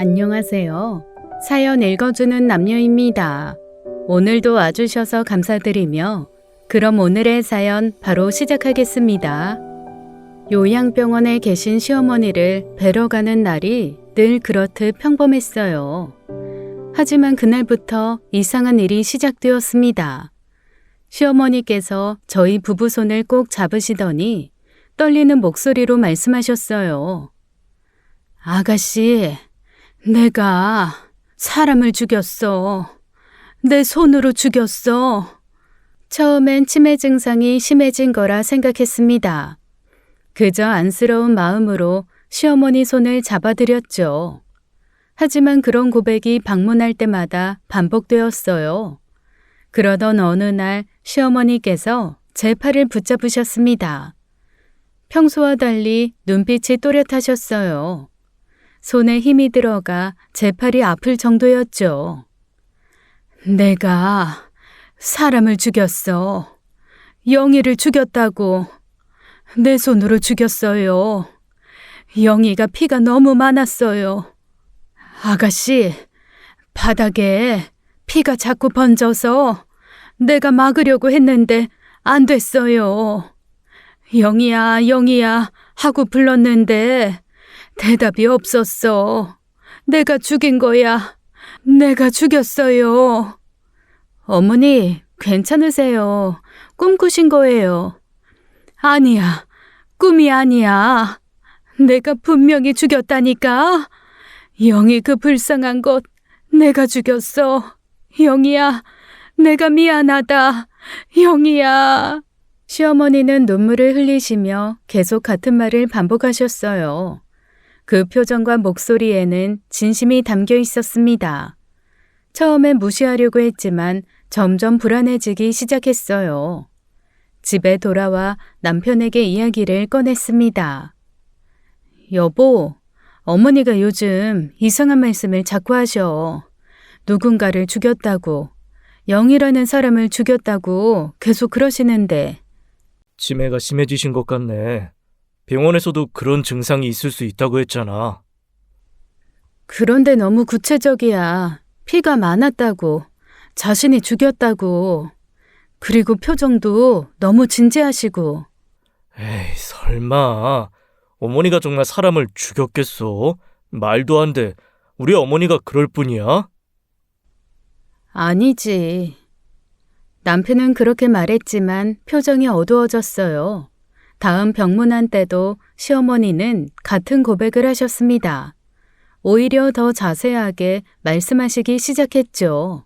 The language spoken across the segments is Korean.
안녕하세요. 사연 읽어주는 남녀입니다. 오늘도 와주셔서 감사드리며 그럼 오늘의 사연 바로 시작하겠습니다. 요양병원에 계신 시어머니를 뵈러 가는 날이 늘 그렇듯 평범했어요. 하지만 그날부터 이상한 일이 시작되었습니다. 시어머니께서 저희 부부 손을 꼭 잡으시더니 떨리는 목소리로 말씀하셨어요. 아가씨, 내가 사람을 죽였어. 내 손으로 죽였어. 처음엔 치매 증상이 심해진 거라 생각했습니다. 그저 안쓰러운 마음으로 시어머니 손을 잡아드렸죠. 하지만 그런 고백이 방문할 때마다 반복되었어요. 그러던 어느 날 시어머니께서 제 팔을 붙잡으셨습니다. 평소와 달리 눈빛이 또렷하셨어요. 손에 힘이 들어가 제 팔이 아플 정도였죠. 내가 사람을 죽였어. 영희를 죽였다고. 내 손으로 죽였어요. 영희가 피가 너무 많았어요. 아가씨, 바닥에 피가 자꾸 번져서 내가 막으려고 했는데 안 됐어요. 영희야, 영희야 하고 불렀는데 대답이 없었어. 내가 죽인 거야. 내가 죽였어요. 어머니, 괜찮으세요? 꿈꾸신 거예요. 아니야, 꿈이 아니야. 내가 분명히 죽였다니까. 영희 그 불쌍한 것 내가 죽였어. 영희야, 내가 미안하다. 영희야. 시어머니는 눈물을 흘리시며 계속 같은 말을 반복하셨어요. 그 표정과 목소리에는 진심이 담겨 있었습니다. 처음엔 무시하려고 했지만 점점 불안해지기 시작했어요. 집에 돌아와 남편에게 이야기를 꺼냈습니다. 여보, 어머니가 요즘 이상한 말씀을 자꾸 하셔. 누군가를 죽였다고, 영이라는 사람을 죽였다고 계속 그러시는데. 치매가 심해지신 것 같네. 병원에서도 그런 증상이 있을 수 있다고 했잖아. 그런데 너무 구체적이야. 피가 많았다고, 자신이 죽였다고, 그리고 표정도 너무 진지하시고. 에이, 설마. 어머니가 정말 사람을 죽였겠어? 말도 안 돼. 우리 어머니가 그럴 뿐이야? 아니지. 남편은 그렇게 말했지만 표정이 어두워졌어요. 다음 병문안 때도 시어머니는 같은 고백을 하셨습니다. 오히려 더 자세하게 말씀하시기 시작했죠.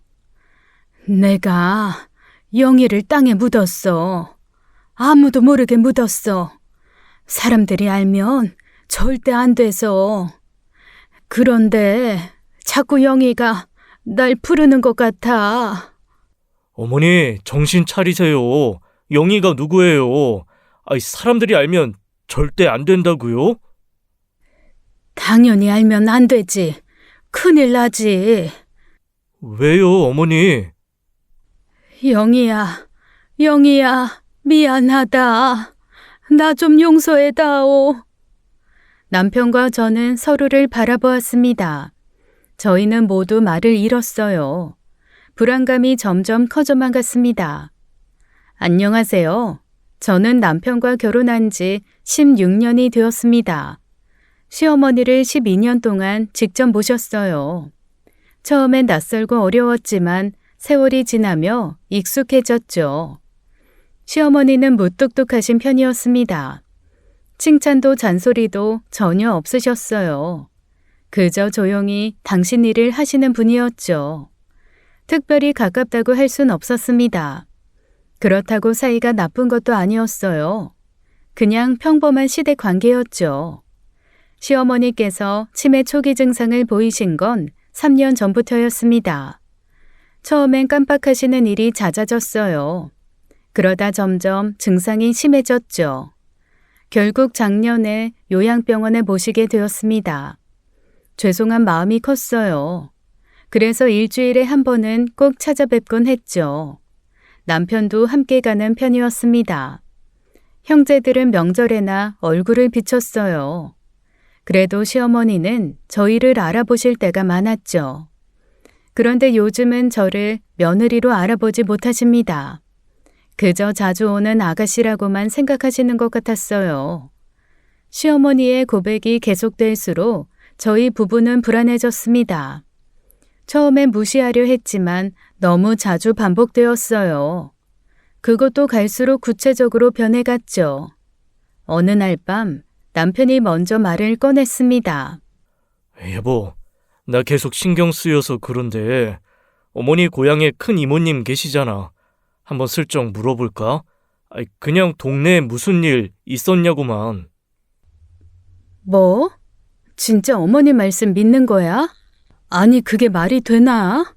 내가 영희를 땅에 묻었어. 아무도 모르게 묻었어. 사람들이 알면 절대 안 돼서. 그런데 자꾸 영희가 날 부르는 것 같아. 어머니, 정신 차리세요. 영희가 누구예요? 사람들이 알면 절대 안 된다고요? 당연히 알면 안 되지. 큰일 나지. 왜요, 어머니? 영희야, 영희야, 미안하다. 나 좀 용서해다오. 남편과 저는 서로를 바라보았습니다. 저희는 모두 말을 잃었어요. 불안감이 점점 커져만 갔습니다. 안녕하세요. 저는 남편과 결혼한 지 16년이 되었습니다. 시어머니를 12년 동안 직접 모셨어요. 처음엔 낯설고 어려웠지만 세월이 지나며 익숙해졌죠. 시어머니는 무뚝뚝하신 편이었습니다. 칭찬도 잔소리도 전혀 없으셨어요. 그저 조용히 당신 일을 하시는 분이었죠. 특별히 가깝다고 할 순 없었습니다. 그렇다고 사이가 나쁜 것도 아니었어요. 그냥 평범한 시댁 관계였죠. 시어머니께서 치매 초기 증상을 보이신 건 3년 전부터였습니다. 처음엔 깜빡하시는 일이 잦아졌어요. 그러다 점점 증상이 심해졌죠. 결국 작년에 요양병원에 모시게 되었습니다. 죄송한 마음이 컸어요. 그래서 일주일에 한 번은 꼭 찾아뵙곤 했죠. 남편도 함께 가는 편이었습니다. 형제들은 명절에나 얼굴을 비췄어요. 그래도 시어머니는 저희를 알아보실 때가 많았죠. 그런데 요즘은 저를 며느리로 알아보지 못하십니다. 그저 자주 오는 아가씨라고만 생각하시는 것 같았어요. 시어머니의 고백이 계속될수록 저희 부부는 불안해졌습니다. 처음엔 무시하려 했지만 너무 자주 반복되었어요. 그것도 갈수록 구체적으로 변해갔죠. 어느 날 밤 남편이 먼저 말을 꺼냈습니다. 여보, 나 계속 신경 쓰여서 그런데 어머니 고향에 큰 이모님 계시잖아. 한번 슬쩍 물어볼까? 그냥 동네에 무슨 일 있었냐고만. 뭐? 진짜 어머니 말씀 믿는 거야? 아니, 그게 말이 되나?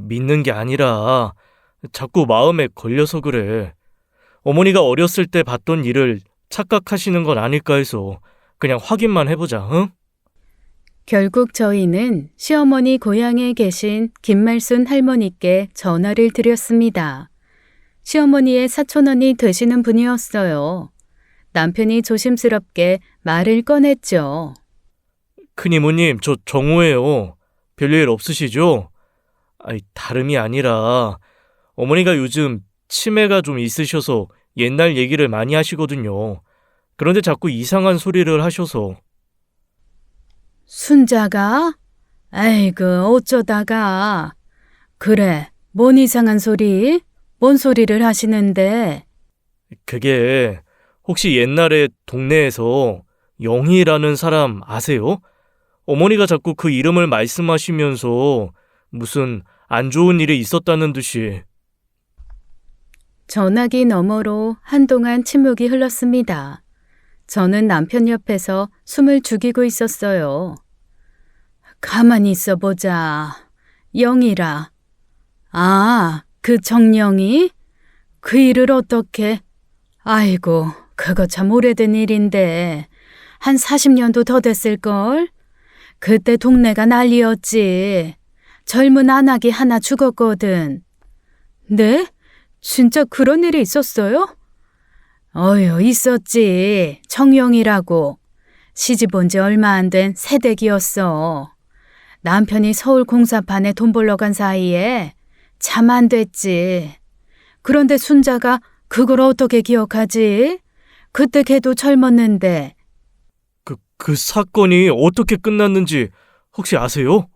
믿는 게 아니라 자꾸 마음에 걸려서 그래. 어머니가 어렸을 때 봤던 일을 착각하시는 건 아닐까 해서 그냥 확인만 해보자, 응? 결국 저희는 시어머니 고향에 계신 김말순 할머니께 전화를 드렸습니다. 시어머니의 사촌언니 되시는 분이었어요. 남편이 조심스럽게 말을 꺼냈죠. 큰 이모님, 저 정우예요. 별일 없으시죠? 다름이 아니라 어머니가 요즘 치매가 좀 있으셔서 옛날 얘기를 많이 하시거든요. 그런데 자꾸 이상한 소리를 하셔서. 순자가? 아이고, 어쩌다가. 그래, 뭔 이상한 소리? 뭔 소리를 하시는데? 그게 혹시 옛날에 동네에서 영희라는 사람 아세요? 어머니가 자꾸 그 이름을 말씀하시면서 무슨 안 좋은 일이 있었다는 듯이. 전화기 너머로 한동안 침묵이 흘렀습니다. 저는 남편 옆에서 숨을 죽이고 있었어요. 가만히 있어 보자. 영희라. 아, 그 정영이? 그 일을 어떻게? 아이고, 그거 참 오래된 일인데 한 40년도 더 됐을걸? 그때 동네가 난리였지. 젊은 아낙이 하나 죽었거든. 네? 진짜 그런 일이 있었어요? 어휴, 있었지. 정영이라고. 시집 온 지 얼마 안 된 새댁이었어. 남편이 서울 공사판에 돈 벌러 간 사이에 참 안 됐지. 그런데 순자가 그걸 어떻게 기억하지? 그때 걔도 젊었는데. 그 사건이 어떻게 끝났는지 혹시 아세요?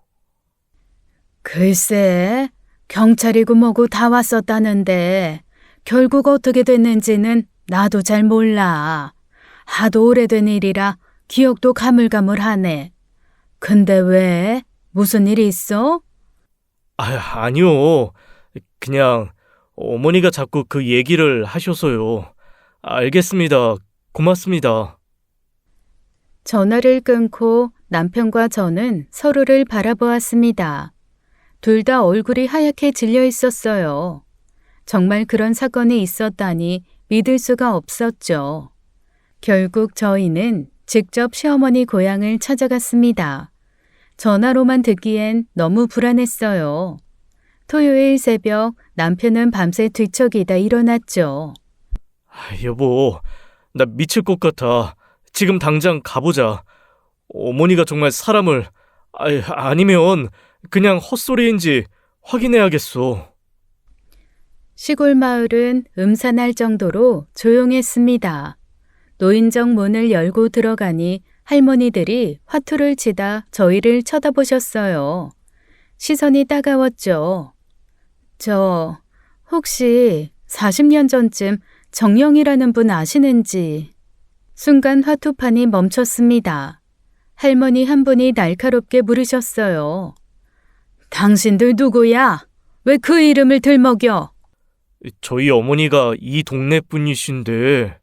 글쎄, 경찰이고 뭐고 다 왔었다는데 결국 어떻게 됐는지는 나도 잘 몰라. 하도 오래된 일이라 기억도 가물가물하네. 근데 왜? 무슨 일이 있어? 아니요. 그냥 어머니가 자꾸 그 얘기를 하셔서요. 알겠습니다. 고맙습니다. 전화를 끊고 남편과 저는 서로를 바라보았습니다. 둘 다 얼굴이 하얗게 질려 있었어요. 정말 그런 사건이 있었다니 믿을 수가 없었죠. 결국 저희는 직접 시어머니 고향을 찾아갔습니다. 전화로만 듣기엔 너무 불안했어요. 토요일 새벽 남편은 밤새 뒤척이다 일어났죠. 여보, 나 미칠 것 같아. 지금 당장 가보자. 어머니가 정말 사람을, 아니면 그냥 헛소리인지 확인해야겠어. 시골 마을은 음산할 정도로 조용했습니다. 노인정 문을 열고 들어가니 할머니들이 화투를 치다 저희를 쳐다보셨어요. 시선이 따가웠죠. 혹시 40년 전쯤 정영이라는 분 아시는지? 순간 화투판이 멈췄습니다. 할머니 한 분이 날카롭게 물으셨어요. 당신들 누구야? 왜 그 이름을 들먹여? 저희 어머니가 이 동네 분이신데.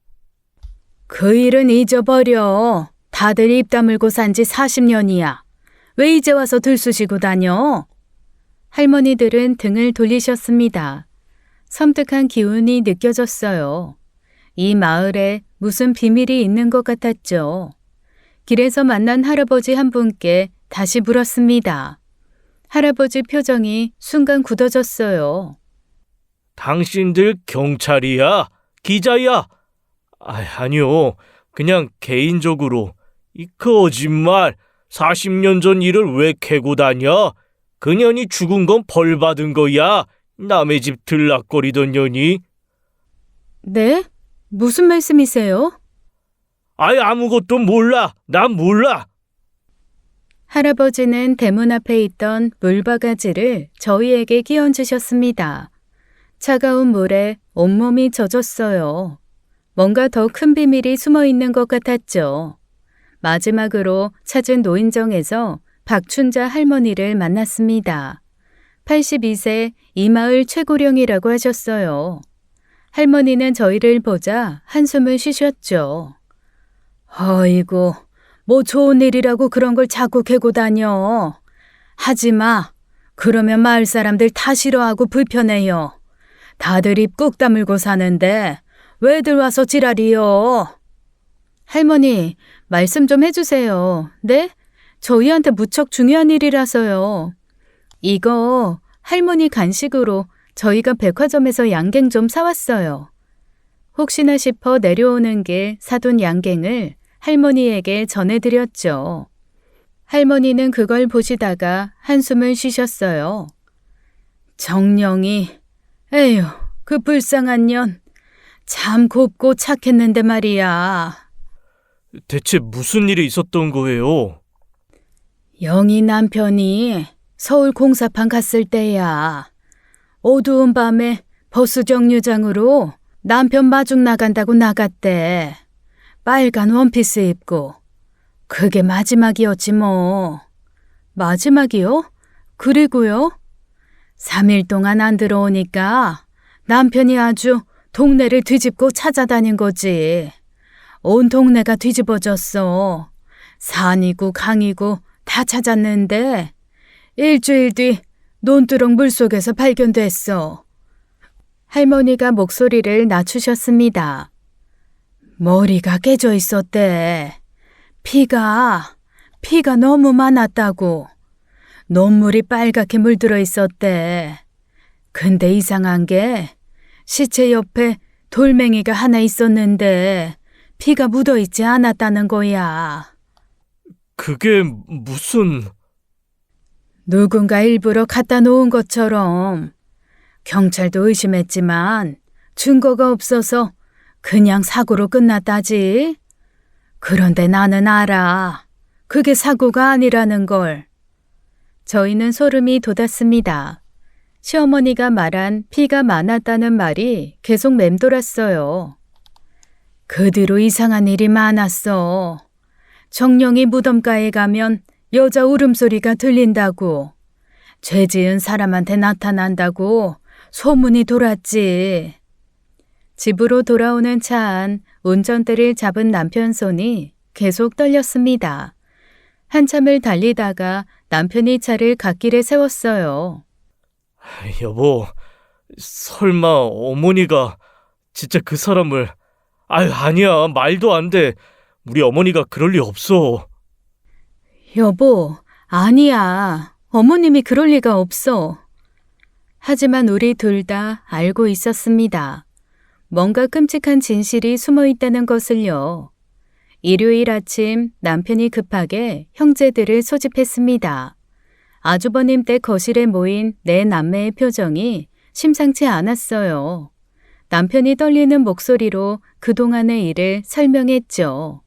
그 일은 잊어버려. 다들 입 다물고 산 지 40년이야. 왜 이제 와서 들쑤시고 다녀? 할머니들은 등을 돌리셨습니다. 섬뜩한 기운이 느껴졌어요. 이 마을에 무슨 비밀이 있는 것 같았죠. 길에서 만난 할아버지 한 분께 다시 물었습니다. 할아버지 표정이 순간 굳어졌어요. 당신들 경찰이야? 기자야? 아니요. 그냥 개인적으로 이 거짓말. 40년 전 일을 왜 캐고 다녀? 그 년이 죽은 건 벌 받은 거야. 남의 집 들락거리던 년이. 네? 무슨 말씀이세요? 아이, 아무것도 몰라. 난 몰라. 할아버지는 대문 앞에 있던 물바가지를 저희에게 끼얹으셨습니다. 차가운 물에 온몸이 젖었어요. 뭔가 더 큰 비밀이 숨어 있는 것 같았죠. 마지막으로 찾은 노인정에서 박춘자 할머니를 만났습니다. 82세 이 마을 최고령이라고 하셨어요. 할머니는 저희를 보자 한숨을 쉬셨죠. 어이구, 뭐 좋은 일이라고 그런 걸 자꾸 캐고 다녀. 하지 마. 그러면 마을 사람들 다 싫어하고 불편해요. 다들 입 꾹 다물고 사는데 왜들 와서 지랄이요? 할머니, 말씀 좀 해주세요. 네? 저희한테 무척 중요한 일이라서요. 이거 할머니 간식으로 저희가 백화점에서 양갱 좀 사왔어요. 혹시나 싶어 내려오는 길 사둔 양갱을 할머니에게 전해드렸죠. 할머니는 그걸 보시다가 한숨을 쉬셨어요. 정령이, 에휴, 그 불쌍한 년. 참 곱고 착했는데 말이야. 대체 무슨 일이 있었던 거예요? 영희 남편이 서울 공사판 갔을 때야. 어두운 밤에 버스 정류장으로 남편 마중 나간다고 나갔대. 빨간 원피스 입고. 그게 마지막이었지 뭐. 마지막이요? 그리고요? 3일 동안 안 들어오니까 남편이 아주 동네를 뒤집고 찾아다닌 거지. 온 동네가 뒤집어졌어. 산이고 강이고 다 찾았는데 일주일 뒤 논두렁 물속에서 발견됐어. 할머니가 목소리를 낮추셨습니다. 머리가 깨져 있었대. 피가 너무 많았다고. 논물이 빨갛게 물들어 있었대. 근데 이상한 게 시체 옆에 돌멩이가 하나 있었는데 피가 묻어 있지 않았다는 거야. 그게 무슨... 누군가 일부러 갖다 놓은 것처럼. 경찰도 의심했지만 증거가 없어서 그냥 사고로 끝났다지. 그런데 나는 알아. 그게 사고가 아니라는 걸. 저희는 소름이 돋았습니다. 시어머니가 말한 피가 많았다는 말이 계속 맴돌았어요. 그 뒤로 이상한 일이 많았어. 정령이 무덤가에 가면 여자 울음소리가 들린다고. 죄 지은 사람한테 나타난다고 소문이 돌았지. 집으로 돌아오는 차 안 운전대를 잡은 남편 손이 계속 떨렸습니다. 한참을 달리다가 남편이 차를 갓길에 세웠어요. 여보, 설마 어머니가 진짜 그 사람을... 아유, 아니야. 말도 안 돼. 우리 어머니가 그럴 리 없어. 여보, 아니야. 어머님이 그럴 리가 없어. 하지만 우리 둘 다 알고 있었습니다. 뭔가 끔찍한 진실이 숨어 있다는 것을요. 일요일 아침 남편이 급하게 형제들을 소집했습니다. 아주버님 댁 거실에 모인 네 남매의 표정이 심상치 않았어요. 남편이 떨리는 목소리로 그동안의 일을 설명했죠.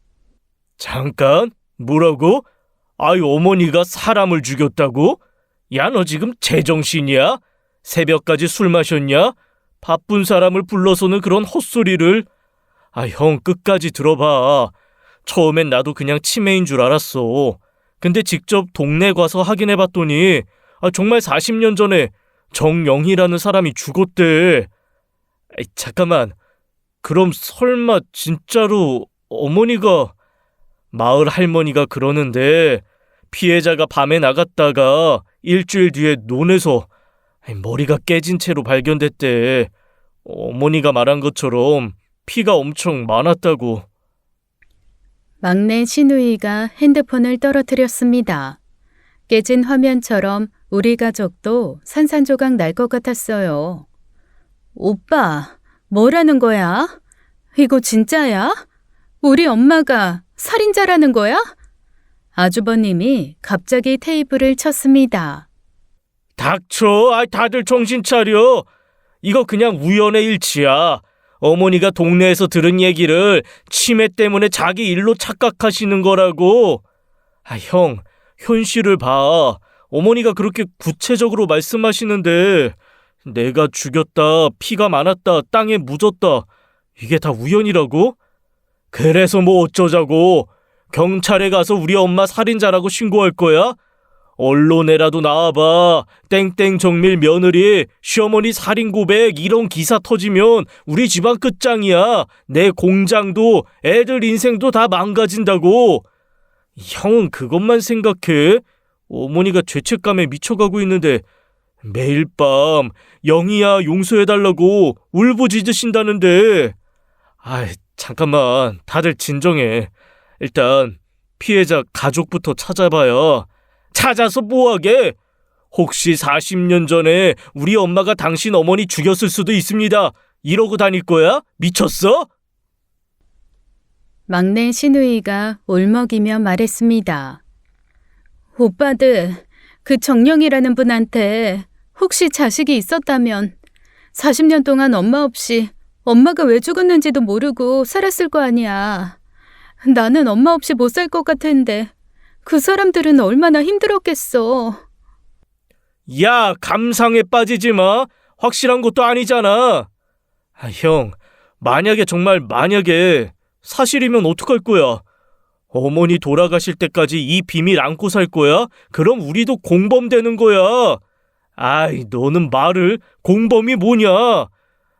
잠깐? 뭐라고? 아이, 어머니가 사람을 죽였다고? 야, 너 지금 제정신이야? 새벽까지 술 마셨냐? 바쁜 사람을 불러서는 그런 헛소리를. 아, 형, 끝까지 들어봐. 처음엔 나도 그냥 치매인 줄 알았어. 근데 직접 동네 가서 확인해봤더니 정말 40년 전에 정영희라는 사람이 죽었대. 아이, 잠깐만. 그럼 설마 진짜로 어머니가... 마을 할머니가 그러는데 피해자가 밤에 나갔다가 일주일 뒤에 논에서 머리가 깨진 채로 발견됐대. 어머니가 말한 것처럼 피가 엄청 많았다고. 막내 신우이가 핸드폰을 떨어뜨렸습니다. 깨진 화면처럼 우리 가족도 산산조각 날 것 같았어요. 오빠, 뭐라는 거야? 이거 진짜야? 우리 엄마가 살인자라는 거야? 아주버님이 갑자기 테이블을 쳤습니다. 닥쳐. 다들 정신 차려. 이거 그냥 우연의 일치야. 어머니가 동네에서 들은 얘기를 치매 때문에 자기 일로 착각하시는 거라고. 형, 현실을 봐. 어머니가 그렇게 구체적으로 말씀하시는데 내가 죽였다, 피가 많았다, 땅에 묻었다. 이게 다 우연이라고? 그래서 뭐 어쩌자고. 경찰에 가서 우리 엄마 살인자라고 신고할 거야? 언론에라도 나와봐. 땡땡 정밀 며느리 시어머니 살인 고백 이런 기사 터지면 우리 집안 끝장이야. 내 공장도 애들 인생도 다 망가진다고. 형은 그것만 생각해. 어머니가 죄책감에 미쳐가고 있는데 매일 밤 영희야 용서해달라고 울부짖으신다는데. 잠깐만. 다들 진정해. 일단 피해자 가족부터 찾아봐요. 찾아서 뭐하게? 혹시 40년 전에 우리 엄마가 당신 어머니 죽였을 수도 있습니다. 이러고 다닐 거야? 미쳤어? 막내 신우이가 울먹이며 말했습니다. 오빠들, 그 정령이라는 분한테 혹시 자식이 있었다면 40년 동안 엄마 없이 엄마가 왜 죽었는지도 모르고 살았을 거 아니야. 나는 엄마 없이 못 살 것 같은데 그 사람들은 얼마나 힘들었겠어. 야, 감상에 빠지지 마. 확실한 것도 아니잖아. 형, 만약에 사실이면 어떡할 거야? 어머니 돌아가실 때까지 이 비밀 안고 살 거야? 그럼 우리도 공범되는 거야. 너는 말을 공범이 뭐냐?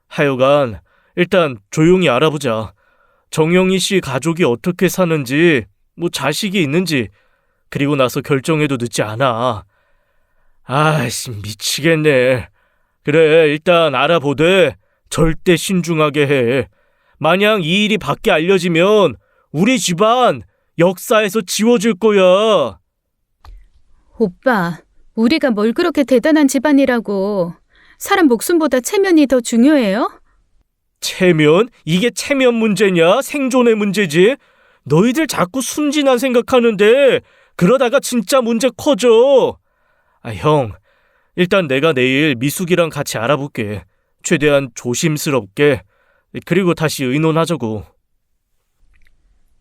하여간 일단 조용히 알아보자. 정영희 씨 가족이 어떻게 사는지, 뭐 자식이 있는지, 그리고 나서 결정해도 늦지 않아. 미치겠네. 그래, 일단 알아보되 절대 신중하게 해. 만약 이 일이 밖에 알려지면 우리 집안 역사에서 지워질 거야. 오빠, 우리가 뭘 그렇게 대단한 집안이라고. 사람 목숨보다 체면이 더 중요해요? 체면? 이게 체면 문제냐? 생존의 문제지? 너희들 자꾸 순진한 생각하는데 그러다가 진짜 문제 커져. 형, 일단 내가 내일 미숙이랑 같이 알아볼게. 최대한 조심스럽게. 그리고 다시 의논하자고.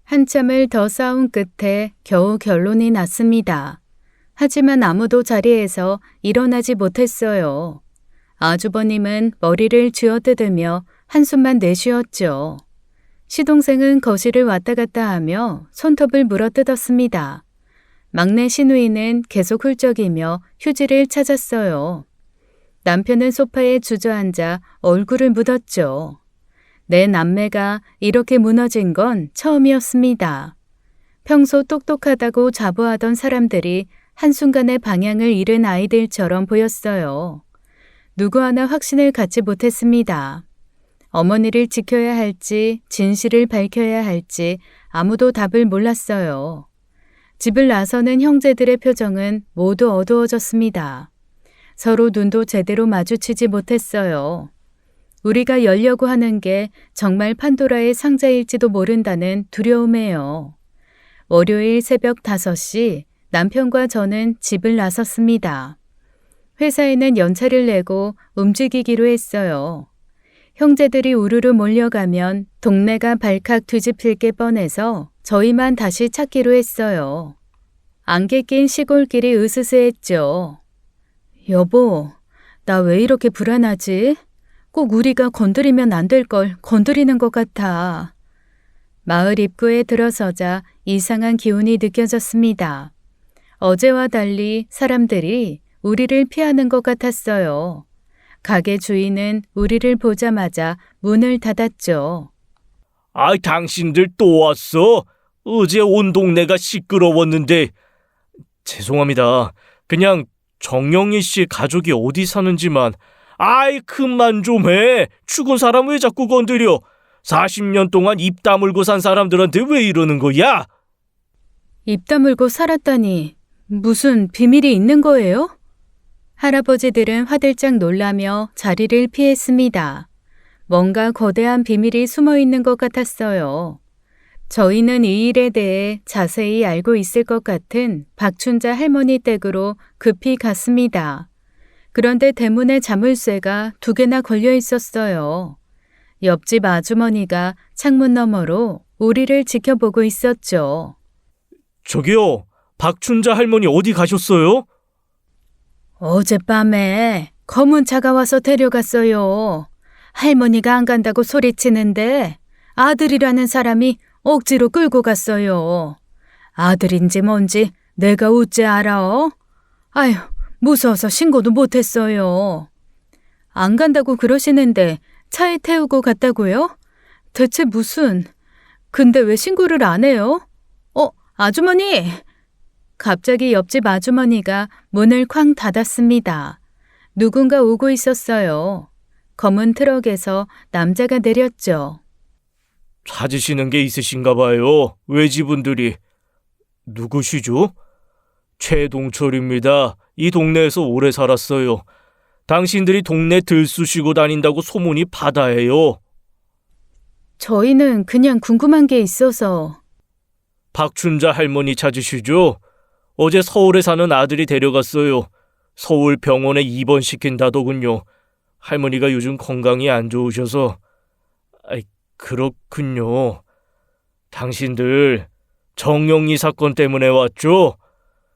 한참을 더 싸운 끝에 겨우 결론이 났습니다. 하지만 아무도 자리에서 일어나지 못했어요. 아주버님은 머리를 쥐어뜯으며 한숨만 내쉬었죠. 시동생은 거실을 왔다 갔다 하며 손톱을 물어뜯었습니다. 막내 신우이는 계속 훌쩍이며 휴지를 찾았어요. 남편은 소파에 주저앉아 얼굴을 묻었죠. 내 남매가 이렇게 무너진 건 처음이었습니다. 평소 똑똑하다고 자부하던 사람들이 한순간에 방향을 잃은 아이들처럼 보였어요. 누구 하나 확신을 갖지 못했습니다. 어머니를 지켜야 할지 진실을 밝혀야 할지 아무도 답을 몰랐어요. 집을 나서는 형제들의 표정은 모두 어두워졌습니다. 서로 눈도 제대로 마주치지 못했어요. 우리가 열려고 하는 게 정말 판도라의 상자일지도 모른다는 두려움에요. 월요일 새벽 5시 남편과 저는 집을 나섰습니다. 회사에는 연차를 내고 움직이기로 했어요. 형제들이 우르르 몰려가면 동네가 발칵 뒤집힐 게 뻔해서 저희만 다시 찾기로 했어요. 안개 낀 시골길이 으스스했죠. 여보, 나 왜 이렇게 불안하지? 꼭 우리가 건드리면 안 될 걸 건드리는 것 같아. 마을 입구에 들어서자 이상한 기운이 느껴졌습니다. 어제와 달리 사람들이 우리를 피하는 것 같았어요. 가게 주인은 우리를 보자마자 문을 닫았죠. 당신들 또 왔어? 어제 온 동네가 시끄러웠는데. 죄송합니다. 그냥 정영희 씨 가족이 어디 사는지만. 그만 좀 해. 죽은 사람 왜 자꾸 건드려? 40년 동안 입 다물고 산 사람들한테 왜 이러는 거야? 입 다물고 살았다니 무슨 비밀이 있는 거예요? 할아버지들은 화들짝 놀라며 자리를 피했습니다. 뭔가 거대한 비밀이 숨어 있는 것 같았어요. 저희는 이 일에 대해 자세히 알고 있을 것 같은 박춘자 할머니 댁으로 급히 갔습니다. 그런데 대문에 자물쇠가 2개나 걸려 있었어요. 옆집 아주머니가 창문 너머로 우리를 지켜보고 있었죠. 저기요, 박춘자 할머니 어디 가셨어요? 어젯밤에 검은 차가 와서 데려갔어요. 할머니가 안 간다고 소리치는데 아들이라는 사람이 억지로 끌고 갔어요. 아들인지 뭔지 내가 어째 알아? 아휴, 무서워서 신고도 못했어요. 안 간다고 그러시는데 차에 태우고 갔다고요? 대체 무슨... 근데 왜 신고를 안 해요? 아주머니! 갑자기 옆집 아주머니가 문을 쾅 닫았습니다. 누군가 오고 있었어요. 검은 트럭에서 남자가 내렸죠. 찾으시는 게 있으신가 봐요. 외지분들이. 누구시죠? 최동철입니다. 이 동네에서 오래 살았어요. 당신들이 동네 들쑤시고 다닌다고 소문이 바다예요. 저희는 그냥 궁금한 게 있어서. 박춘자 할머니 찾으시죠? 어제 서울에 사는 아들이 데려갔어요. 서울 병원에 입원시킨다더군요. 할머니가 요즘 건강이 안 좋으셔서. 그렇군요. 당신들 정영희 사건 때문에 왔죠?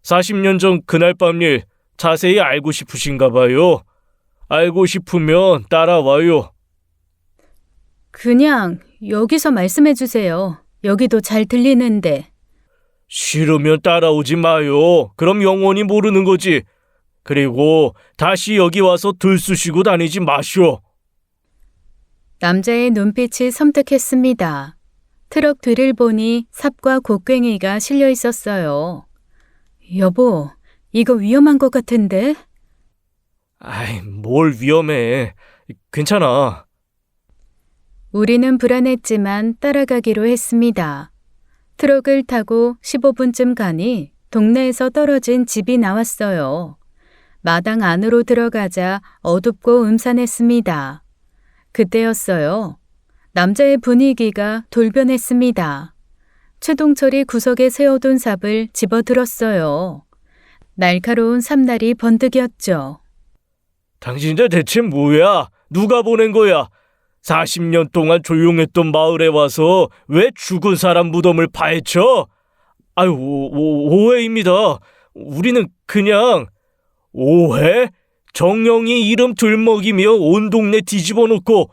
40년 전 그날 밤 일 자세히 알고 싶으신가 봐요. 알고 싶으면 따라와요. 그냥 여기서 말씀해 주세요. 여기도 잘 들리는데. 싫으면 따라오지 마요. 그럼 영원히 모르는 거지. 그리고 다시 여기 와서 들쑤시고 다니지 마시오. 남자의 눈빛이 섬뜩했습니다. 트럭 뒤를 보니 삽과 곡괭이가 실려 있었어요. 여보, 이거 위험한 것 같은데? 뭘 위험해. 괜찮아. 우리는 불안했지만 따라가기로 했습니다. 트럭을 타고 15분쯤 가니 동네에서 떨어진 집이 나왔어요. 마당 안으로 들어가자 어둡고 음산했습니다. 그때였어요. 남자의 분위기가 돌변했습니다. 최동철이 구석에 세워둔 삽을 집어들었어요. 날카로운 삽날이 번뜩였죠. 당신들 대체 뭐야? 누가 보낸 거야? 40년 동안 조용했던 마을에 와서 왜 죽은 사람 무덤을 파헤쳐? 오해입니다. 우리는 그냥... 오해? 정영이 이름 들먹이며 온 동네 뒤집어 놓고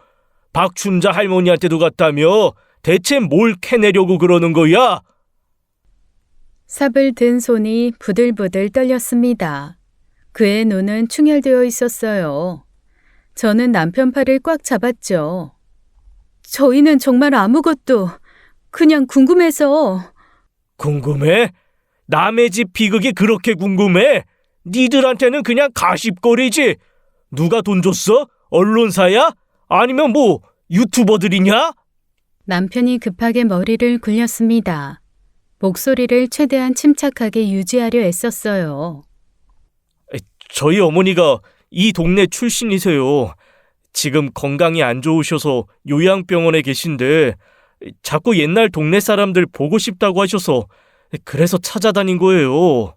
박춘자 할머니한테도 갔다며 대체 뭘 캐내려고 그러는 거야? 삽을 든 손이 부들부들 떨렸습니다. 그의 눈은 충혈되어 있었어요. 저는 남편 팔을 꽉 잡았죠. 저희는 정말 아무것도 그냥 궁금해서. 궁금해? 남의 집 비극이 그렇게 궁금해? 니들한테는 그냥 가십거리지. 누가 돈 줬어? 언론사야? 아니면 뭐 유튜버들이냐? 남편이 급하게 머리를 굴렸습니다. 목소리를 최대한 침착하게 유지하려 애썼어요. 저희 어머니가 이 동네 출신이세요. 지금 건강이 안 좋으셔서 요양병원에 계신데 자꾸 옛날 동네 사람들 보고 싶다고 하셔서 그래서 찾아다닌 거예요.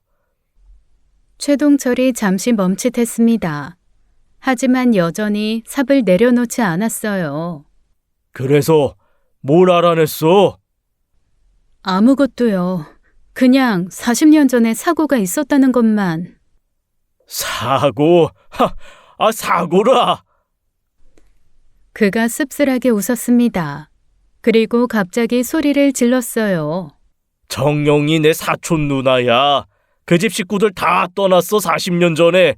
최동철이 잠시 멈칫했습니다. 하지만 여전히 삽을 내려놓지 않았어요. 그래서 뭘 알아냈어? 아무것도요. 그냥 40년 전에 사고가 있었다는 것만. 사고? 사고라! 그가 씁쓸하게 웃었습니다. 그리고 갑자기 소리를 질렀어요. 정영이 내 사촌 누나야. 그 집 식구들 다 떠났어 40년 전에.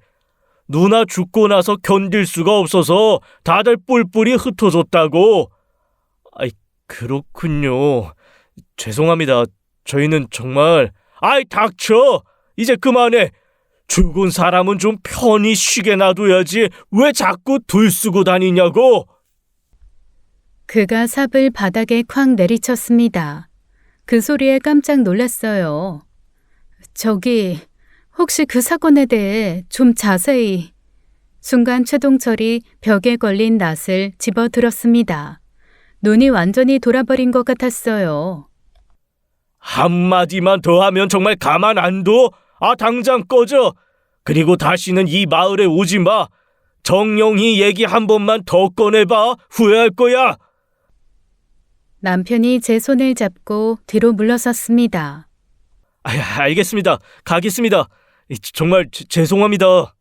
누나 죽고 나서 견딜 수가 없어서 다들 뿔뿔이 흩어졌다고. 그렇군요. 죄송합니다. 저희는 정말... 닥쳐! 이제 그만해. 죽은 사람은 좀 편히 쉬게 놔둬야지 왜 자꾸 들쓰고 다니냐고. 그가 삽을 바닥에 쾅 내리쳤습니다. 그 소리에 깜짝 놀랐어요. 저기, 혹시 그 사건에 대해 좀 자세히... 순간 최동철이 벽에 걸린 낫을 집어들었습니다. 눈이 완전히 돌아버린 것 같았어요. 한마디만 더 하면 정말 가만 안 둬? 당장 꺼져. 그리고 다시는 이 마을에 오지 마. 정영희 얘기 한 번만 더 꺼내봐. 후회할 거야. 남편이 제 손을 잡고 뒤로 물러섰습니다. 알겠습니다. 가겠습니다. 정말 죄송합니다.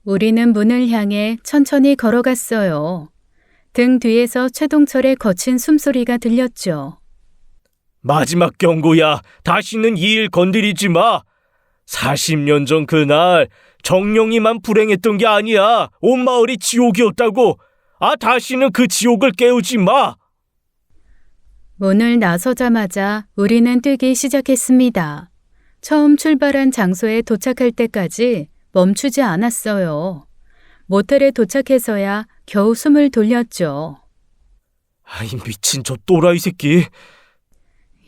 우리는 문을 향해 천천히 걸어갔어요. 등 뒤에서 최동철의 거친 숨소리가 들렸죠. 마지막 경고야. 다시는 이 일 건드리지 마. 40년 전 그날 정영이만 불행했던 게 아니야. 온 마을이 지옥이었다고. 다시는 그 지옥을 깨우지 마. 문을 나서자마자 우리는 뛰기 시작했습니다. 처음 출발한 장소에 도착할 때까지 멈추지 않았어요. 모텔에 도착해서야 겨우 숨을 돌렸죠. 이 미친 저 또라이 새끼.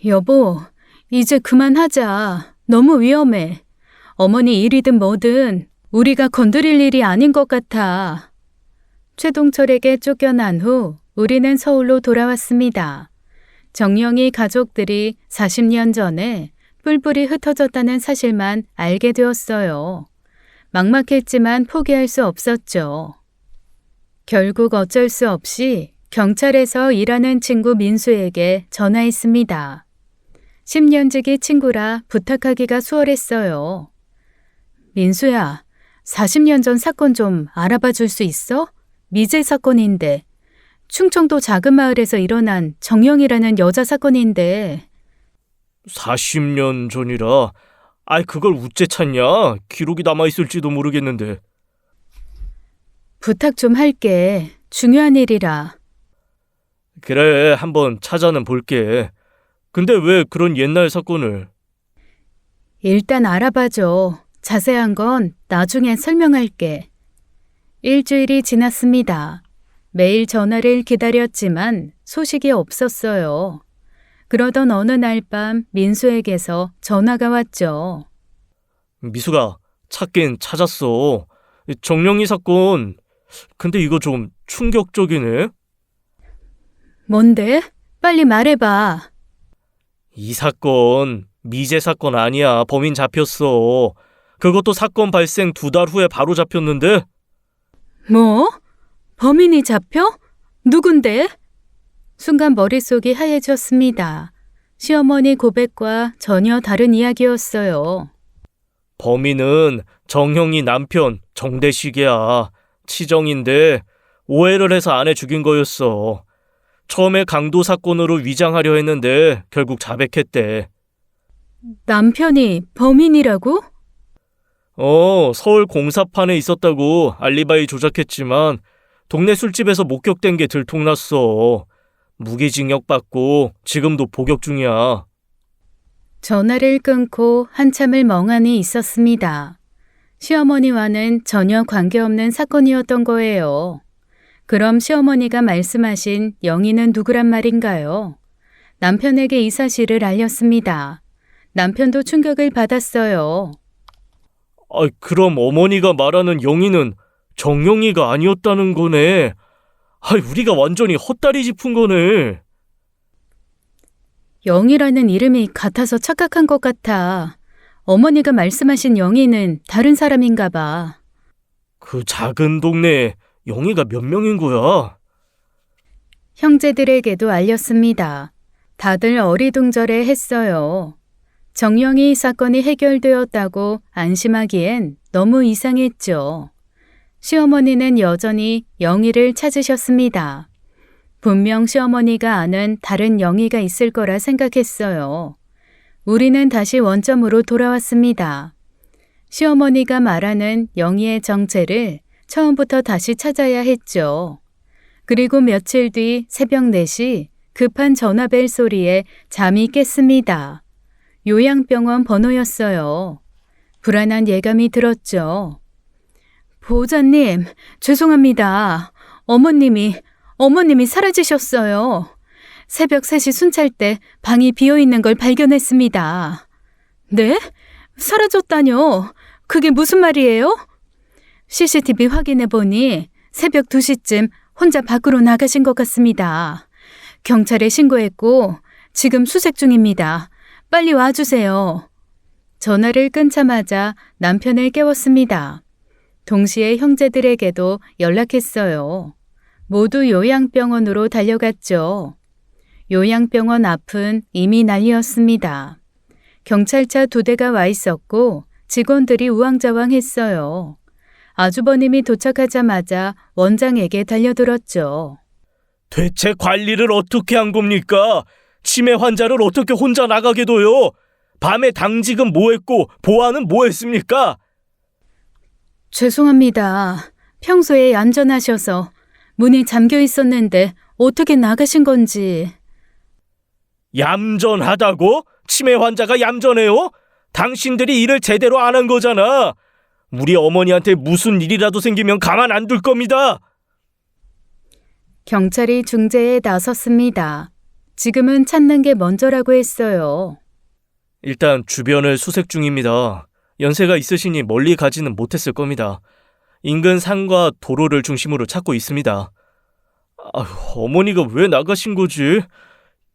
여보, 이제 그만하자. 너무 위험해. 어머니 일이든 뭐든 우리가 건드릴 일이 아닌 것 같아. 최동철에게 쫓겨난 후 우리는 서울로 돌아왔습니다. 정영희 가족들이 40년 전에 뿔뿔이 흩어졌다는 사실만 알게 되었어요. 막막했지만 포기할 수 없었죠. 결국 어쩔 수 없이 경찰에서 일하는 친구 민수에게 전화했습니다. 10년지기 친구라 부탁하기가 수월했어요. 민수야, 40년 전 사건 좀 알아봐 줄 수 있어? 미제 사건인데. 충청도 작은 마을에서 일어난 정영이라는 여자 사건인데. 40년 전이라. 그걸 우째 찾냐? 기록이 남아있을지도 모르겠는데. 부탁 좀 할게. 중요한 일이라. 그래, 한번 찾아는 볼게. 근데 왜 그런 옛날 사건을? 일단 알아봐줘. 자세한 건 나중에 설명할게. 일주일이 지났습니다. 매일 전화를 기다렸지만 소식이 없었어요. 그러던 어느 날 밤 민수에게서 전화가 왔죠. 미수가 찾긴 찾았어. 정영희 사건. 근데 이거 좀 충격적이네. 뭔데? 빨리 말해봐. 이 사건 미제 사건 아니야. 범인 잡혔어. 그것도 사건 발생 2달 후에 바로 잡혔는데. 뭐? 범인이 잡혀? 누군데? 순간 머릿속이 하얘졌습니다. 시어머니 고백과 전혀 다른 이야기였어요. 범인은 정형이 남편 정대식이야. 치정인데 오해를 해서 아내 죽인 거였어. 처음에 강도 사건으로 위장하려 했는데 결국 자백했대. 남편이 범인이라고? 서울 공사판에 있었다고 알리바이 조작했지만 동네 술집에서 목격된 게 들통났어. 무기징역 받고 지금도 복역 중이야. 전화를 끊고 한참을 멍하니 있었습니다. 시어머니와는 전혀 관계없는 사건이었던 거예요. 그럼 시어머니가 말씀하신 영희는 누구란 말인가요? 남편에게 이 사실을 알렸습니다. 남편도 충격을 받았어요. 그럼 어머니가 말하는 영희는 정영희가 아니었다는 거네. 우리가 완전히 헛다리 짚은 거네. 영희라는 이름이 같아서 착각한 것 같아. 어머니가 말씀하신 영희는 다른 사람인가 봐. 그 작은 동네에 영희가 몇 명인 거야? 형제들에게도 알렸습니다. 다들 어리둥절해 했어요. 정영희 사건이 해결되었다고 안심하기엔 너무 이상했죠. 시어머니는 여전히 영희를 찾으셨습니다. 분명 시어머니가 아는 다른 영희가 있을 거라 생각했어요. 우리는 다시 원점으로 돌아왔습니다. 시어머니가 말하는 영희의 정체를 처음부터 다시 찾아야 했죠. 그리고 며칠 뒤 새벽 4시 급한 전화벨 소리에 잠이 깼습니다. 요양병원 번호였어요. 불안한 예감이 들었죠. 보호자님, 죄송합니다. 어머님이 사라지셨어요. 새벽 3시 순찰 때 방이 비어있는 걸 발견했습니다. 네? 사라졌다뇨? 그게 무슨 말이에요? CCTV 확인해보니 새벽 2시쯤 혼자 밖으로 나가신 것 같습니다. 경찰에 신고했고 지금 수색 중입니다. 빨리 와주세요. 전화를 끊자마자 남편을 깨웠습니다. 동시에 형제들에게도 연락했어요. 모두 요양병원으로 달려갔죠. 요양병원 앞은 이미 난리였습니다. 경찰차 2대가 와 있었고 직원들이 우왕좌왕했어요. 아주버님이 도착하자마자 원장에게 달려들었죠. 대체 관리를 어떻게 한 겁니까? 치매 환자를 어떻게 혼자 나가게 둬요? 밤에 당직은 뭐 했고 보안은 뭐 했습니까? 죄송합니다. 평소에 얌전하셔서 문이 잠겨 있었는데 어떻게 나가신 건지. 얌전하다고? 치매 환자가 얌전해요? 당신들이 일을 제대로 안 한 거잖아. 우리 어머니한테 무슨 일이라도 생기면 가만 안 둘 겁니다. 경찰이 중재에 나섰습니다. 지금은 찾는 게 먼저라고 했어요. 일단 주변을 수색 중입니다. 연세가 있으시니 멀리 가지는 못했을 겁니다. 인근 산과 도로를 중심으로 찾고 있습니다. 어머니가 왜 나가신 거지?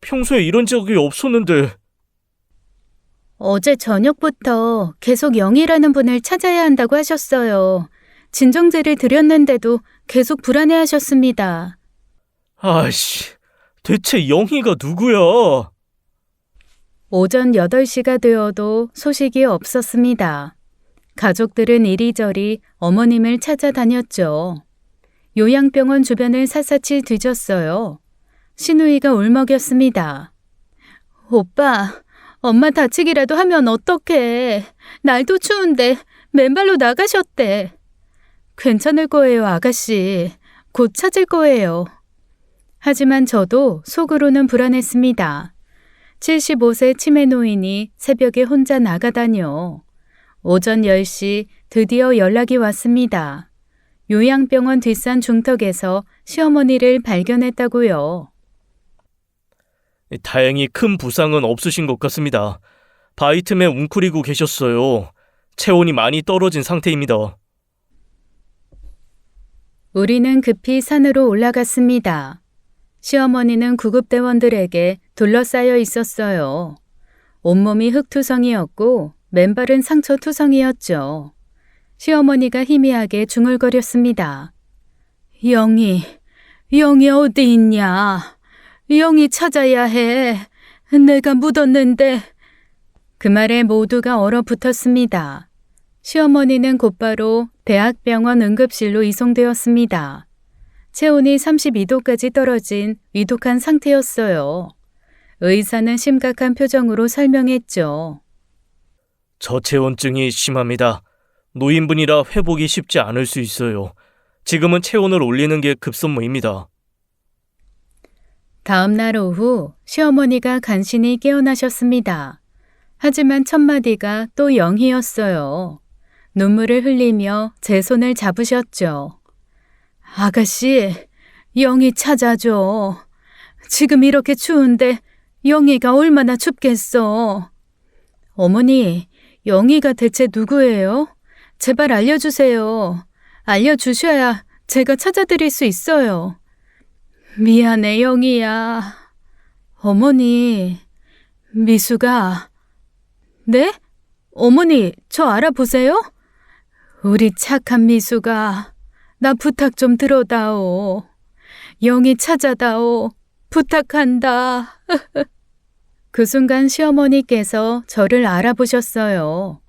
평소에 이런 적이 없었는데. 어제 저녁부터 계속 영희라는 분을 찾아야 한다고 하셨어요. 진정제를 드렸는데도 계속 불안해하셨습니다. 아이씨, 대체 영희가 누구야? 오전 8시가 되어도 소식이 없었습니다. 가족들은 이리저리 어머님을 찾아다녔죠. 요양병원 주변을 샅샅이 뒤졌어요. 신우이가 울먹였습니다. 오빠, 엄마 다치기라도 하면 어떡해. 날도 추운데 맨발로 나가셨대. 괜찮을 거예요, 아가씨. 곧 찾을 거예요. 하지만 저도 속으로는 불안했습니다. 75세 치매 노인이 새벽에 혼자 나가다녀. 오전 10시 드디어 연락이 왔습니다. 요양병원 뒷산 중턱에서 시어머니를 발견했다고요. 다행히 큰 부상은 없으신 것 같습니다. 바위 틈에 웅크리고 계셨어요. 체온이 많이 떨어진 상태입니다. 우리는 급히 산으로 올라갔습니다. 시어머니는 구급대원들에게 둘러싸여 있었어요. 온몸이 흙투성이었고 맨발은 상처투성이었죠. 시어머니가 희미하게 중얼거렸습니다. 영희 어디 있냐? 영희 찾아야 해. 내가 묻었는데. 그 말에 모두가 얼어붙었습니다. 시어머니는 곧바로 대학병원 응급실로 이송되었습니다. 체온이 32도까지 떨어진 위독한 상태였어요. 의사는 심각한 표정으로 설명했죠. 저체온증이 심합니다. 노인분이라 회복이 쉽지 않을 수 있어요. 지금은 체온을 올리는 게 급선무입니다. 다음 날 오후 시어머니가 간신히 깨어나셨습니다. 하지만 첫 마디가 또 영희였어요. 눈물을 흘리며 제 손을 잡으셨죠. 아가씨, 영희 찾아줘. 지금 이렇게 추운데 영희가 얼마나 춥겠어. 어머니, 영희가 대체 누구예요? 제발 알려주세요. 알려주셔야 제가 찾아드릴 수 있어요. 미안해, 영희야. 어머니, 미수가. 네? 어머니, 저 알아보세요? 우리 착한 미수가. 나 부탁 좀 들어다오. 영희 찾아다오. 부탁한다. 그 순간 시어머니께서 저를 알아보셨어요.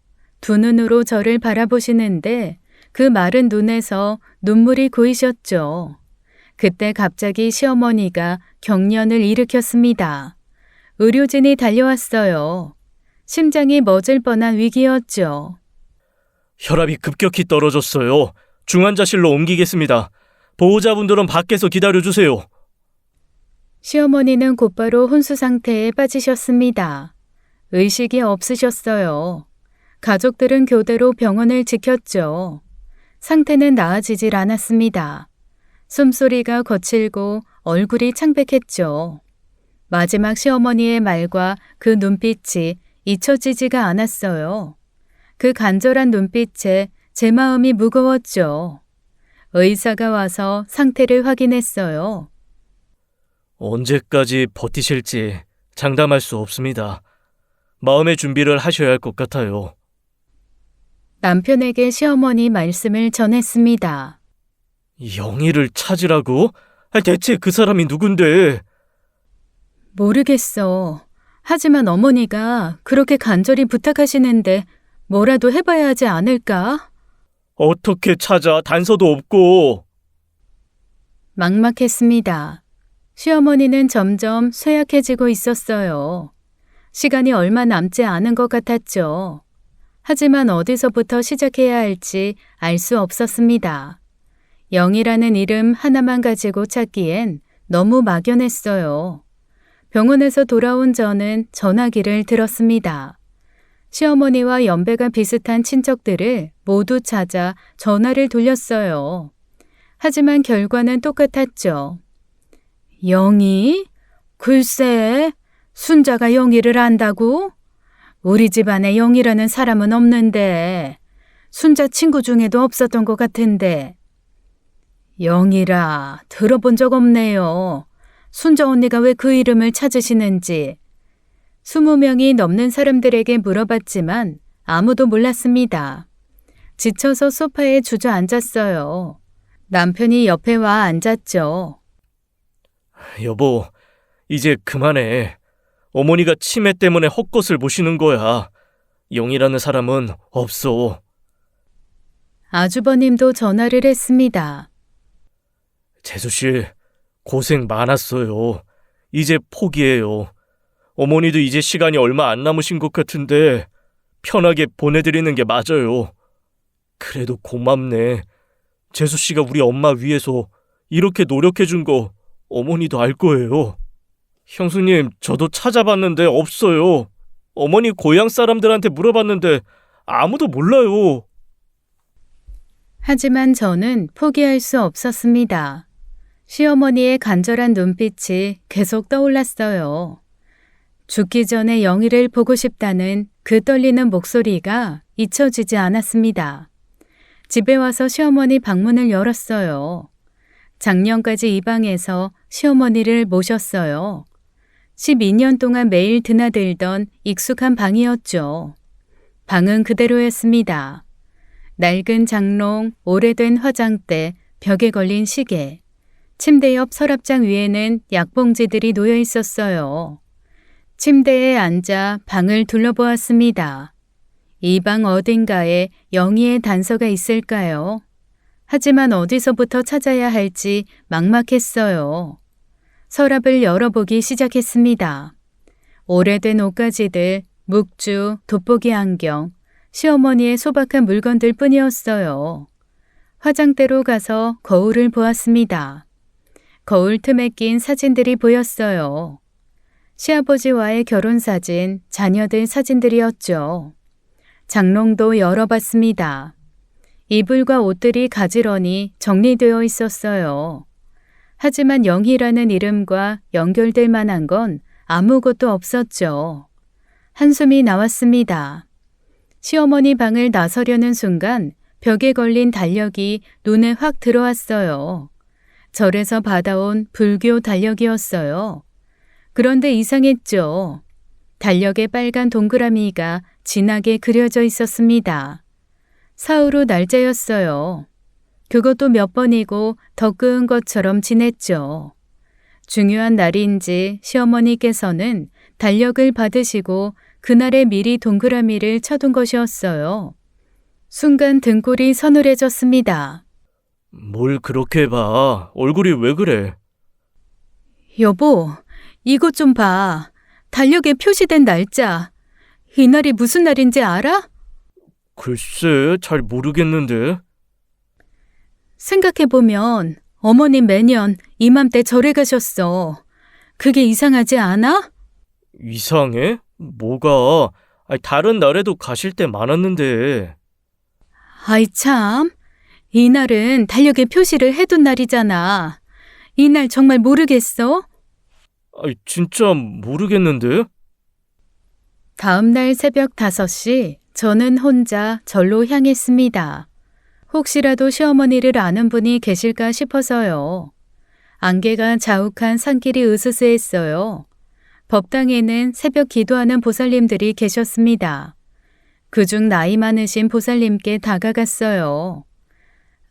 두 눈으로 저를 바라보시는데 그 마른 눈에서 눈물이 고이셨죠. 그때 갑자기 시어머니가 경련을 일으켰습니다. 의료진이 달려왔어요. 심장이 멎을 뻔한 위기였죠. 혈압이 급격히 떨어졌어요. 중환자실로 옮기겠습니다. 보호자분들은 밖에서 기다려주세요. 시어머니는 곧바로 혼수 상태에 빠지셨습니다. 의식이 없으셨어요. 가족들은 교대로 병원을 지켰죠. 상태는 나아지질 않았습니다. 숨소리가 거칠고 얼굴이 창백했죠. 마지막 시어머니의 말과 그 눈빛이 잊혀지지가 않았어요. 그 간절한 눈빛에 제 마음이 무거웠죠. 의사가 와서 상태를 확인했어요. 언제까지 버티실지 장담할 수 없습니다. 마음의 준비를 하셔야 할 것 같아요. 남편에게 시어머니 말씀을 전했습니다. 영희를 찾으라고? 대체 그 사람이 누군데? 모르겠어. 하지만 어머니가 그렇게 간절히 부탁하시는데 뭐라도 해봐야 하지 않을까? 어떻게 찾아? 단서도 없고. 막막했습니다. 시어머니는 점점 쇠약해지고 있었어요. 시간이 얼마 남지 않은 것 같았죠. 하지만 어디서부터 시작해야 할지 알 수 없었습니다. 영이라는 이름 하나만 가지고 찾기엔 너무 막연했어요. 병원에서 돌아온 저는 전화기를 들었습니다. 시어머니와 연배가 비슷한 친척들을 모두 찾아 전화를 돌렸어요. 하지만 결과는 똑같았죠. 영희? 글쎄, 순자가 영희를 안다고? 우리 집안에 영희라는 사람은 없는데 순자 친구 중에도 없었던 것 같은데. 영희라 들어본 적 없네요. 순자 언니가 왜 그 이름을 찾으시는지. 20명이 넘는 사람들에게 물어봤지만 아무도 몰랐습니다. 지쳐서 소파에 주저앉았어요. 남편이 옆에 와 앉았죠. 여보, 이제 그만해. 어머니가 치매 때문에 헛것을 보시는 거야. 영희라는 사람은 없어. 아주버님도 전화를 했습니다. 재수 씨, 고생 많았어요. 이제 포기해요. 어머니도 이제 시간이 얼마 안 남으신 것 같은데 편하게 보내드리는 게 맞아요. 그래도 고맙네. 재수 씨가 우리 엄마 위해서 이렇게 노력해준 거 어머니도 알 거예요. 형수님, 저도 찾아봤는데 없어요. 어머니 고향 사람들한테 물어봤는데 아무도 몰라요. 하지만 저는 포기할 수 없었습니다. 시어머니의 간절한 눈빛이 계속 떠올랐어요. 죽기 전에 영희를 보고 싶다는 그 떨리는 목소리가 잊혀지지 않았습니다. 집에 와서 시어머니 방문을 열었어요. 작년까지 이 방에서 시어머니를 모셨어요. 12년 동안 매일 드나들던 익숙한 방이었죠. 방은 그대로였습니다. 낡은 장롱, 오래된 화장대, 벽에 걸린 시계. 침대 옆 서랍장 위에는 약봉지들이 놓여 있었어요. 침대에 앉아 방을 둘러보았습니다. 이 방 어딘가에 영희의 단서가 있을까요? 하지만 어디서부터 찾아야 할지 막막했어요. 서랍을 열어보기 시작했습니다. 오래된 옷가지들, 묵주, 돋보기 안경, 시어머니의 소박한 물건들 뿐이었어요. 화장대로 가서 거울을 보았습니다. 거울 틈에 낀 사진들이 보였어요. 시아버지와의 결혼사진, 자녀들 사진들이었죠. 장롱도 열어봤습니다. 이불과 옷들이 가지런히 정리되어 있었어요. 하지만 영희라는 이름과 연결될 만한 건 아무것도 없었죠. 한숨이 나왔습니다. 시어머니 방을 나서려는 순간 벽에 걸린 달력이 눈에 확 들어왔어요. 절에서 받아온 불교 달력이었어요. 그런데 이상했죠. 달력에 빨간 동그라미가 진하게 그려져 있었습니다. 사흘 후 날짜였어요. 그것도 몇 번이고 더 끄은 것처럼 지냈죠. 중요한 날인지 시어머니께서는 달력을 받으시고 그날에 미리 동그라미를 쳐둔 것이었어요. 순간 등골이 서늘해졌습니다. 뭘 그렇게 봐. 얼굴이 왜 그래? 여보, 이것 좀 봐. 달력에 표시된 날짜. 이날이 무슨 날인지 알아? 글쎄, 잘 모르겠는데. 생각해보면 어머님 매년 이맘때 절에 가셨어. 그게 이상하지 않아? 이상해? 뭐가? 다른 날에도 가실 때 많았는데. 아이 참, 이날은 달력에 표시를 해둔 날이잖아. 이날 정말 모르겠어? 진짜 모르겠는데? 다음 날 새벽 5시 저는 혼자 절로 향했습니다. 혹시라도 시어머니를 아는 분이 계실까 싶어서요. 안개가 자욱한 산길이 으스스했어요. 법당에는 새벽 기도하는 보살님들이 계셨습니다. 그중 나이 많으신 보살님께 다가갔어요.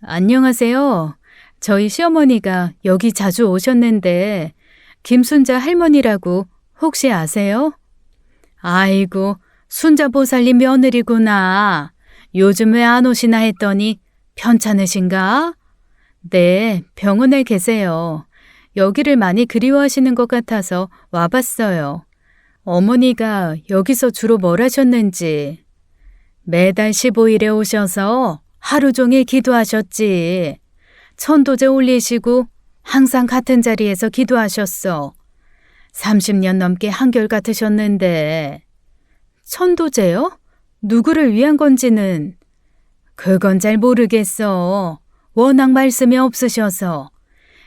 안녕하세요. 저희 시어머니가 여기 자주 오셨는데 김순자 할머니라고 혹시 아세요? 아이고, 순자 보살님 며느리구나. 요즘 왜 안 오시나 했더니 편찮으신가? 네, 병원에 계세요. 여기를 많이 그리워하시는 것 같아서 와봤어요. 어머니가 여기서 주로 뭘 하셨는지. 매달 15일에 오셔서 하루 종일 기도하셨지. 천도제 올리시고 항상 같은 자리에서 기도하셨어. 30년 넘게 한결같으셨는데. 천도제요? 누구를 위한 건지는 그건 잘 모르겠어. 워낙 말씀이 없으셔서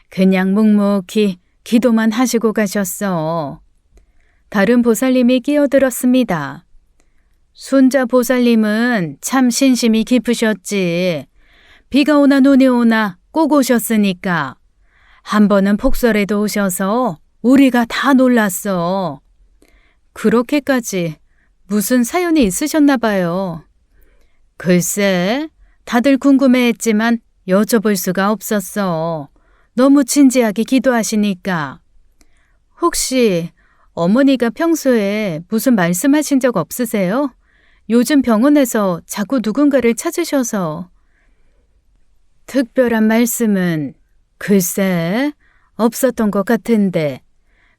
그냥 묵묵히 기도만 하시고 가셨어. 다른 보살님이 끼어들었습니다. 순자 보살님은 참 신심이 깊으셨지. 비가 오나 눈이 오나 꼭 오셨으니까. 한 번은 폭설에도 오셔서 우리가 다 놀랐어. 그렇게까지 무슨 사연이 있으셨나 봐요. 글쎄, 다들 궁금해했지만 여쭤볼 수가 없었어. 너무 진지하게 기도하시니까. 혹시 어머니가 평소에 무슨 말씀하신 적 없으세요? 요즘 병원에서 자꾸 누군가를 찾으셔서. 특별한 말씀은 글쎄 없었던 것 같은데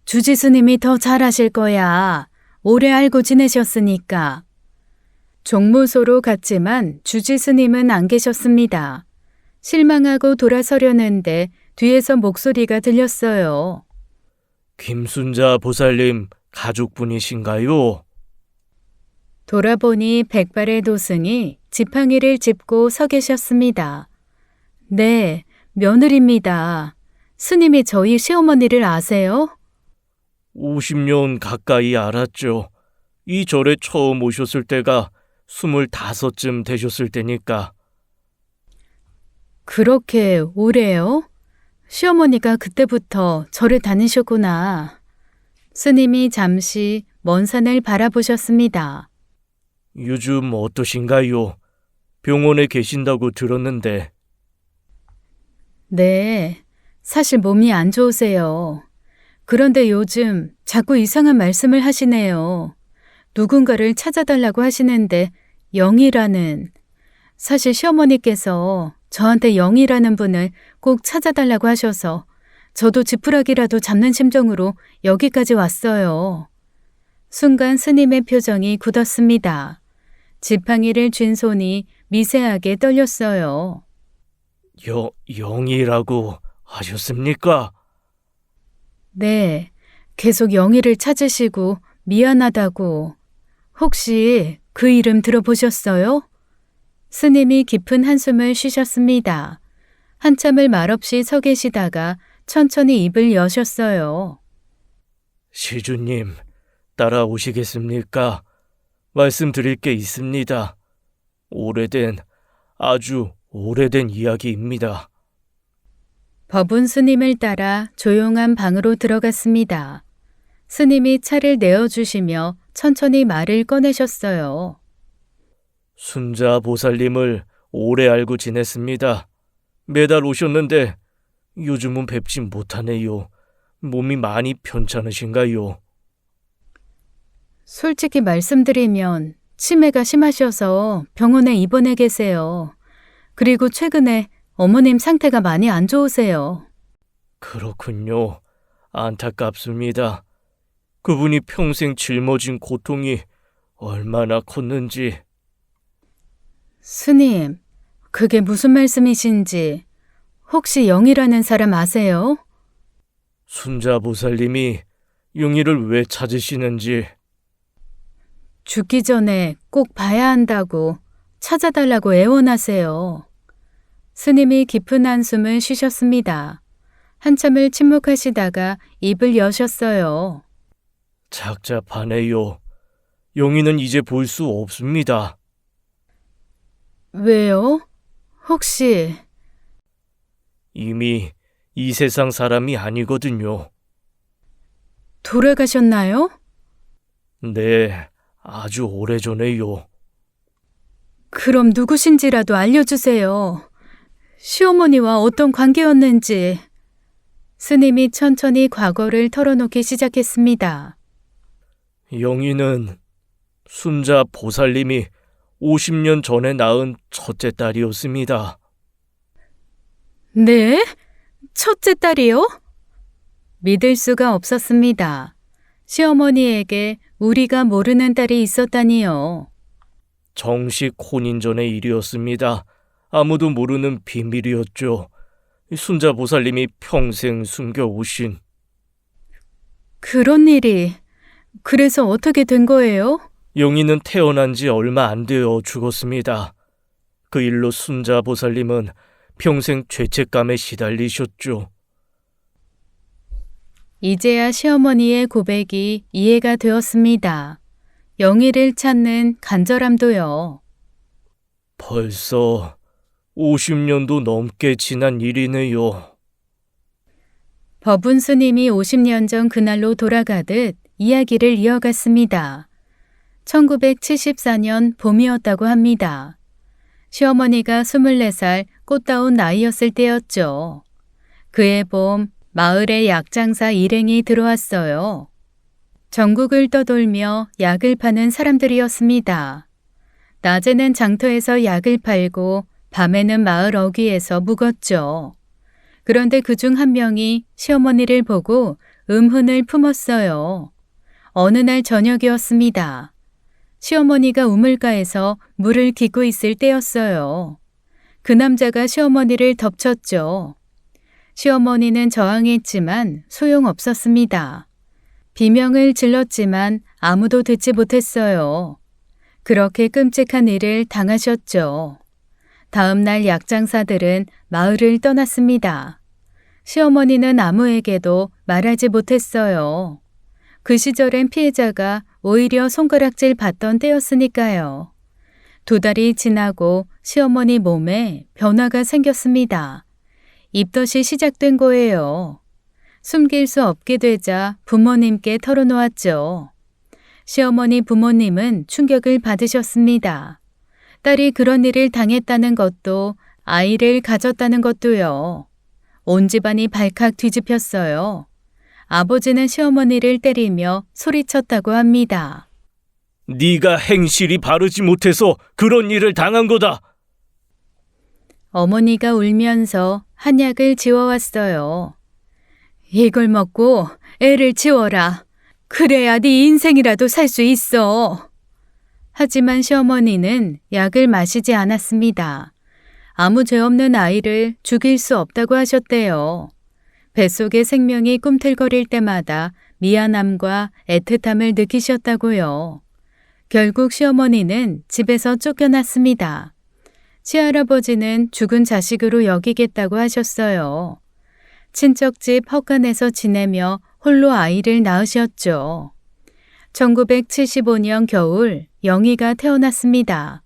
주지 스님이 더 잘하실 거야. 오래 알고 지내셨으니까. 종무소로 갔지만 주지 스님은 안 계셨습니다. 실망하고 돌아서려는데 뒤에서 목소리가 들렸어요. 김순자 보살님 가족분이신가요? 돌아보니 백발의 도승이 지팡이를 짚고 서 계셨습니다. 네, 며느리입니다. 스님이 저희 시어머니를 아세요? 50년 가까이 알았죠. 이 절에 처음 오셨을 때가 25쯤 되셨을 때니까. 그렇게 오래요? 시어머니가 그때부터 절을 다니셨구나. 스님이 잠시 먼 산을 바라보셨습니다. 요즘 어떠신가요? 병원에 계신다고 들었는데. 네, 사실 몸이 안 좋으세요. 그런데 요즘 자꾸 이상한 말씀을 하시네요. 누군가를 찾아달라고 하시는데 영이라는, 사실 시어머니께서 저한테 영이라는 분을 꼭 찾아달라고 하셔서 저도 지푸라기라도 잡는 심정으로 여기까지 왔어요. 순간 스님의 표정이 굳었습니다. 지팡이를 쥔 손이 미세하게 떨렸어요. 영이라고 하셨습니까? 네, 계속 영희를 찾으시고 미안하다고. 혹시 그 이름 들어보셨어요? 스님이 깊은 한숨을 쉬셨습니다. 한참을 말없이 서 계시다가 천천히 입을 여셨어요. 시주님, 따라오시겠습니까? 말씀드릴 게 있습니다. 아주 오래된 이야기입니다. 법운 스님을 따라 조용한 방으로 들어갔습니다. 스님이 차를 내어주시며 천천히 말을 꺼내셨어요. 순자 보살님을 오래 알고 지냈습니다. 매달 오셨는데 요즘은 뵙지 못하네요. 몸이 많이 편찮으신가요? 솔직히 말씀드리면 치매가 심하셔서 병원에 입원해 계세요. 그리고 최근에 어머님 상태가 많이 안 좋으세요. 그렇군요. 안타깝습니다. 그분이 평생 짊어진 고통이 얼마나 컸는지. 스님, 그게 무슨 말씀이신지 혹시 영이라는 사람 아세요? 순자 보살님이 용의를 왜 찾으시는지. 죽기 전에 꼭 봐야 한다고 찾아달라고 애원하세요. 스님이 깊은 한숨을 쉬셨습니다. 한참을 침묵하시다가 입을 여셨어요. 착잡하네요. 용의는 이제 볼 수 없습니다. 왜요? 혹시 이미 이 세상 사람이 아니거든요. 돌아가셨나요? 네, 아주 오래전에요. 그럼 누구신지라도 알려주세요. 시어머니와 어떤 관계였는지. 스님이 천천히 과거를 털어놓기 시작했습니다. 영희는 순자 보살님이 50년 전에 낳은 첫째 딸이었습니다. 네? 첫째 딸이요? 믿을 수가 없었습니다. 시어머니에게 우리가 모르는 딸이 있었다니요. 정식 혼인 전의 일이었습니다. 아무도 모르는 비밀이었죠. 순자 보살님이 평생 숨겨오신. 그런 일이. 그래서 어떻게 된 거예요? 영희는 태어난 지 얼마 안 되어 죽었습니다. 그 일로 순자 보살님은 평생 죄책감에 시달리셨죠. 이제야 시어머니의 고백이 이해가 되었습니다. 영희를 찾는 간절함도요. 벌써 50년도 넘게 지난 일이네요. 법운 스님이 50년 전 그날로 돌아가듯 이야기를 이어갔습니다. 1974년 봄이었다고 합니다. 시어머니가 24살 꽃다운 나이였을 때였죠. 그해 봄 마을에 약장사 일행이 들어왔어요. 전국을 떠돌며 약을 파는 사람들이었습니다. 낮에는 장터에서 약을 팔고 밤에는 마을 어귀에서 묵었죠. 그런데 그중 한 명이 시어머니를 보고 음흔을 품었어요. 어느 날 저녁이었습니다. 시어머니가 우물가에서 물을 깃고 있을 때였어요. 그 남자가 시어머니를 덮쳤죠. 시어머니는 저항했지만 소용없었습니다. 비명을 질렀지만 아무도 듣지 못했어요. 그렇게 끔찍한 일을 당하셨죠. 다음 날 약장사들은 마을을 떠났습니다. 시어머니는 아무에게도 말하지 못했어요. 그 시절엔 피해자가 오히려 손가락질 받던 때였으니까요. 2달이 지나고 시어머니 몸에 변화가 생겼습니다. 입덧이 시작된 거예요. 숨길 수 없게 되자 부모님께 털어놓았죠. 시어머니 부모님은 충격을 받으셨습니다. 딸이 그런 일을 당했다는 것도 아이를 가졌다는 것도요. 온 집안이 발칵 뒤집혔어요. 아버지는 시어머니를 때리며 소리쳤다고 합니다. 네가 행실이 바르지 못해서 그런 일을 당한 거다. 어머니가 울면서 한약을 지워왔어요. 이걸 먹고 애를 지워라. 그래야 네 인생이라도 살 수 있어. 하지만 시어머니는 약을 마시지 않았습니다. 아무 죄 없는 아이를 죽일 수 없다고 하셨대요. 뱃속의 생명이 꿈틀거릴 때마다 미안함과 애틋함을 느끼셨다고요. 결국 시어머니는 집에서 쫓겨났습니다. 시할아버지는 죽은 자식으로 여기겠다고 하셨어요. 친척집 헛간에서 지내며 홀로 아이를 낳으셨죠. 1975년 겨울 영희가 태어났습니다.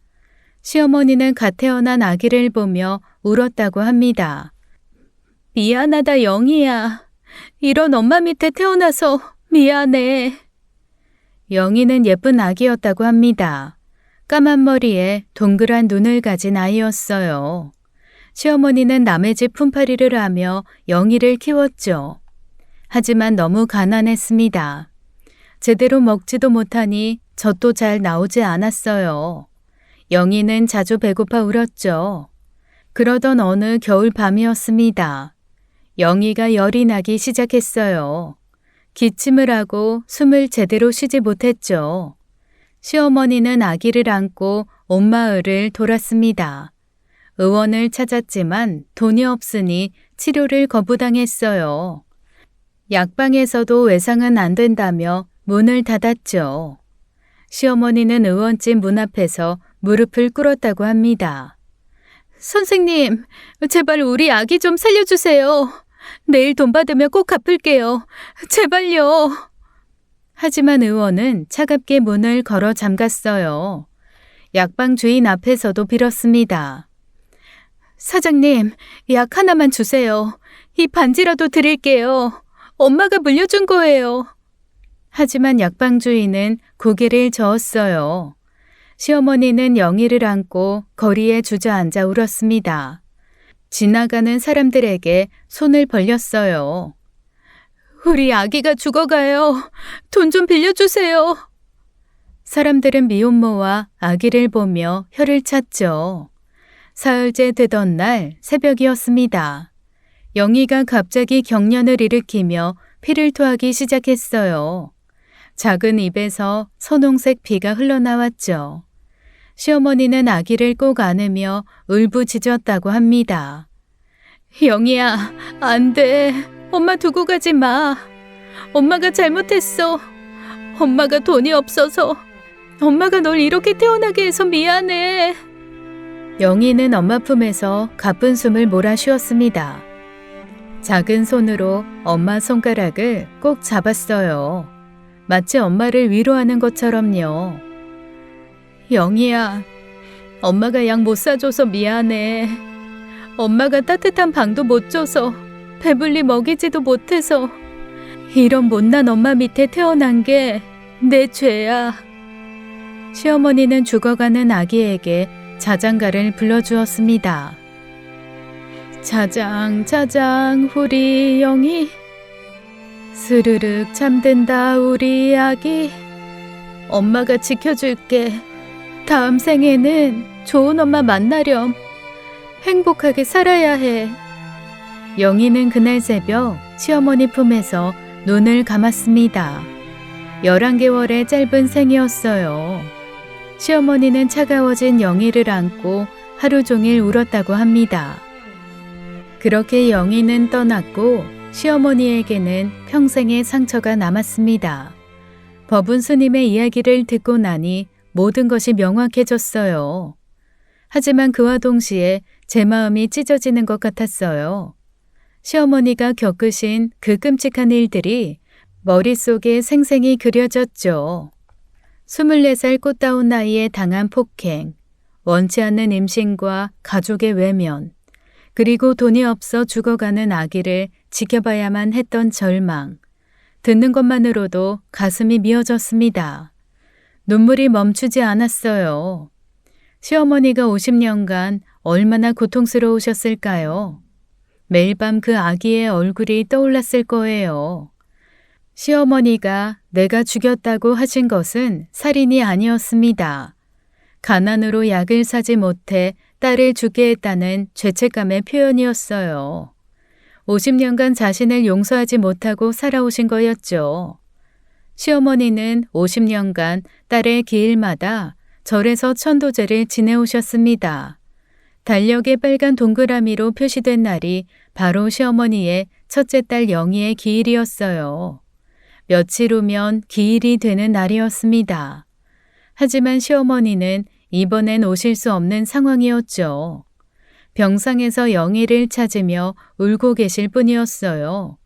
시어머니는 갓 태어난 아기를 보며 울었다고 합니다. 미안하다 영희야. 이런 엄마 밑에 태어나서 미안해. 영희는 예쁜 아기였다고 합니다. 까만 머리에 동그란 눈을 가진 아이였어요. 시어머니는 남의 집 품팔이를 하며 영희를 키웠죠. 하지만 너무 가난했습니다. 제대로 먹지도 못하니 젖도 잘 나오지 않았어요. 영희는 자주 배고파 울었죠. 그러던 어느 겨울 밤이었습니다. 영희가 열이 나기 시작했어요. 기침을 하고 숨을 제대로 쉬지 못했죠. 시어머니는 아기를 안고 온 마을을 돌았습니다. 의원을 찾았지만 돈이 없으니 치료를 거부당했어요. 약방에서도 외상은 안 된다며 문을 닫았죠. 시어머니는 의원집 문 앞에서 무릎을 꿇었다고 합니다. 선생님, 제발 우리 아기 좀 살려주세요. 내일 돈 받으면 꼭 갚을게요. 제발요. 하지만 의원은 차갑게 문을 걸어 잠갔어요. 약방 주인 앞에서도 빌었습니다. 사장님, 약 하나만 주세요. 이 반지라도 드릴게요. 엄마가 물려준 거예요. 하지만 약방 주인은 고개를 저었어요. 시어머니는 영희를 안고 거리에 주저앉아 울었습니다. 지나가는 사람들에게 손을 벌렸어요. 우리 아기가 죽어가요. 돈 좀 빌려주세요. 사람들은 미혼모와 아기를 보며 혀를 찼죠. 사흘째 되던 날 새벽이었습니다. 영희가 갑자기 경련을 일으키며 피를 토하기 시작했어요. 작은 입에서 선홍색 피가 흘러나왔죠. 시어머니는 아기를 꼭 안으며 울부짖었다고 합니다. 영희야, 안 돼. 엄마 두고 가지 마. 엄마가 잘못했어. 엄마가 돈이 없어서. 엄마가 널 이렇게 태어나게 해서 미안해. 영희는 엄마 품에서 가쁜 숨을 몰아 쉬었습니다. 작은 손으로 엄마 손가락을 꼭 잡았어요. 마치 엄마를 위로하는 것처럼요. 영희야, 엄마가 약 못 사줘서 미안해. 엄마가 따뜻한 방도 못 줘서 배불리 먹이지도 못해서 이런 못난 엄마 밑에 태어난 게 내 죄야. 시어머니는 죽어가는 아기에게 자장가를 불러주었습니다. 자장 자장 우리 영희, 스르륵 잠든다 우리 아기. 엄마가 지켜줄게. 다음 생에는 좋은 엄마 만나렴. 행복하게 살아야 해. 영희는 그날 새벽 시어머니 품에서 눈을 감았습니다. 11개월의 짧은 생이었어요. 시어머니는 차가워진 영희를 안고 하루 종일 울었다고 합니다. 그렇게 영희는 떠났고 시어머니에게는 평생의 상처가 남았습니다. 법운 스님의 이야기를 듣고 나니 모든 것이 명확해졌어요. 하지만 그와 동시에 제 마음이 찢어지는 것 같았어요. 시어머니가 겪으신 그 끔찍한 일들이 머릿속에 생생히 그려졌죠. 24살 꽃다운 나이에 당한 폭행, 원치 않는 임신과 가족의 외면, 그리고 돈이 없어 죽어가는 아기를 지켜봐야만 했던 절망. 듣는 것만으로도 가슴이 미어졌습니다. 눈물이 멈추지 않았어요. 시어머니가 50년간 얼마나 고통스러우셨을까요? 매일 밤 그 아기의 얼굴이 떠올랐을 거예요. 시어머니가 내가 죽였다고 하신 것은 살인이 아니었습니다. 가난으로 약을 사지 못해 딸을 죽게 했다는 죄책감의 표현이었어요. 50년간 자신을 용서하지 못하고 살아오신 거였죠. 시어머니는 50년간 딸의 기일마다 절에서 천도제를 지내오셨습니다. 달력에 빨간 동그라미로 표시된 날이 바로 시어머니의 첫째 딸 영희의 기일이었어요. 며칠 후면 기일이 되는 날이었습니다. 하지만 시어머니는 이번엔 오실 수 없는 상황이었죠. 병상에서 영희를 찾으며 울고 계실 뿐이었어요.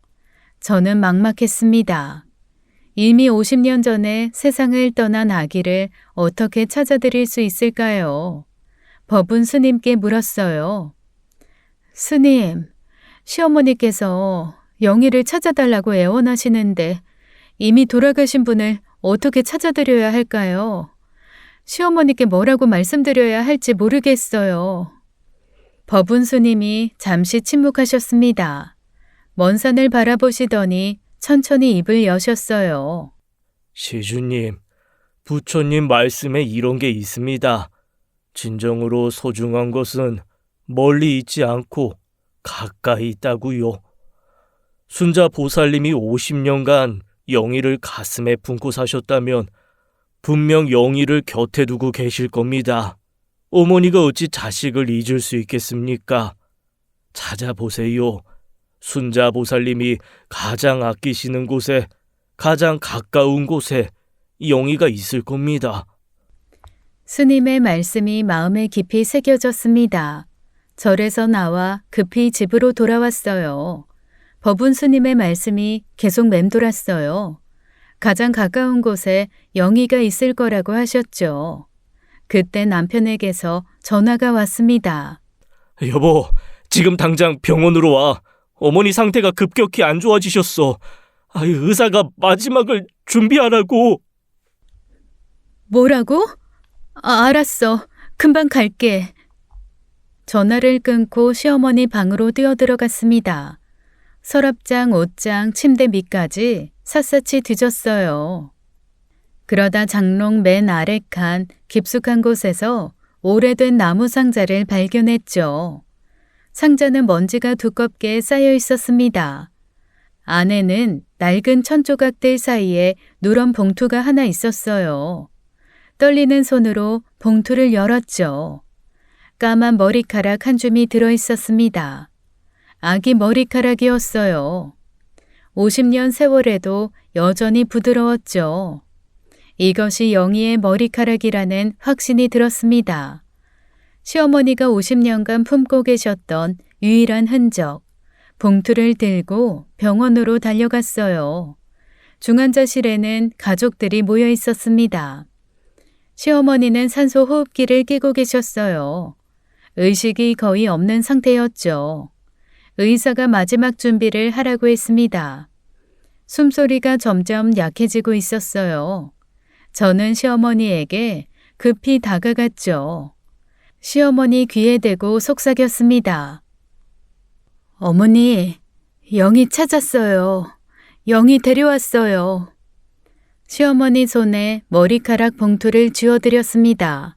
저는 막막했습니다. 이미 50년 전에 세상을 떠난 아기를 어떻게 찾아드릴 수 있을까요? 법운 스님께 물었어요. 스님, 시어머니께서 영희를 찾아달라고 애원하시는데 이미 돌아가신 분을 어떻게 찾아드려야 할까요? 시어머니께 뭐라고 말씀드려야 할지 모르겠어요. 법운 스님이 잠시 침묵하셨습니다. 먼 산을 바라보시더니 천천히 입을 여셨어요. 시주님, 부처님 말씀에 이런 게 있습니다. 진정으로 소중한 것은 멀리 있지 않고 가까이 있다고요. 순자 보살님이 50년간 영희를 가슴에 품고 사셨다면 분명 영희를 곁에 두고 계실 겁니다. 어머니가 어찌 자식을 잊을 수 있겠습니까? 찾아보세요. 순자 보살님이 가장 아끼시는 곳에, 가장 가까운 곳에 영희가 있을 겁니다. 스님의 말씀이 마음에 깊이 새겨졌습니다. 절에서 나와 급히 집으로 돌아왔어요. 법운 스님의 말씀이 계속 맴돌았어요. 가장 가까운 곳에 영희가 있을 거라고 하셨죠. 그때 남편에게서 전화가 왔습니다. 여보, 지금 당장 병원으로 와. 어머니 상태가 급격히 안 좋아지셨어. 의사가 마지막을 준비하라고. 뭐라고? 알았어. 금방 갈게. 전화를 끊고 시어머니 방으로 뛰어들어갔습니다. 서랍장, 옷장, 침대 밑까지 샅샅이 뒤졌어요. 그러다 장롱 맨 아래 칸 깊숙한 곳에서 오래된 나무 상자를 발견했죠. 상자는 먼지가 두껍게 쌓여 있었습니다. 안에는 낡은 천조각들 사이에 누런 봉투가 하나 있었어요. 떨리는 손으로 봉투를 열었죠. 까만 머리카락 한 줌이 들어 있었습니다. 아기 머리카락이었어요. 50년 세월에도 여전히 부드러웠죠. 이것이 영희의 머리카락이라는 확신이 들었습니다. 시어머니가 50년간 품고 계셨던 유일한 흔적, 봉투를 들고 병원으로 달려갔어요. 중환자실에는 가족들이 모여 있었습니다. 시어머니는 산소 호흡기를 끼고 계셨어요. 의식이 거의 없는 상태였죠. 의사가 마지막 준비를 하라고 했습니다. 숨소리가 점점 약해지고 있었어요. 저는 시어머니에게 급히 다가갔죠. 시어머니 귀에 대고 속삭였습니다. 어머니, 영희 찾았어요. 영희 데려왔어요. 시어머니 손에 머리카락 봉투를 쥐어드렸습니다.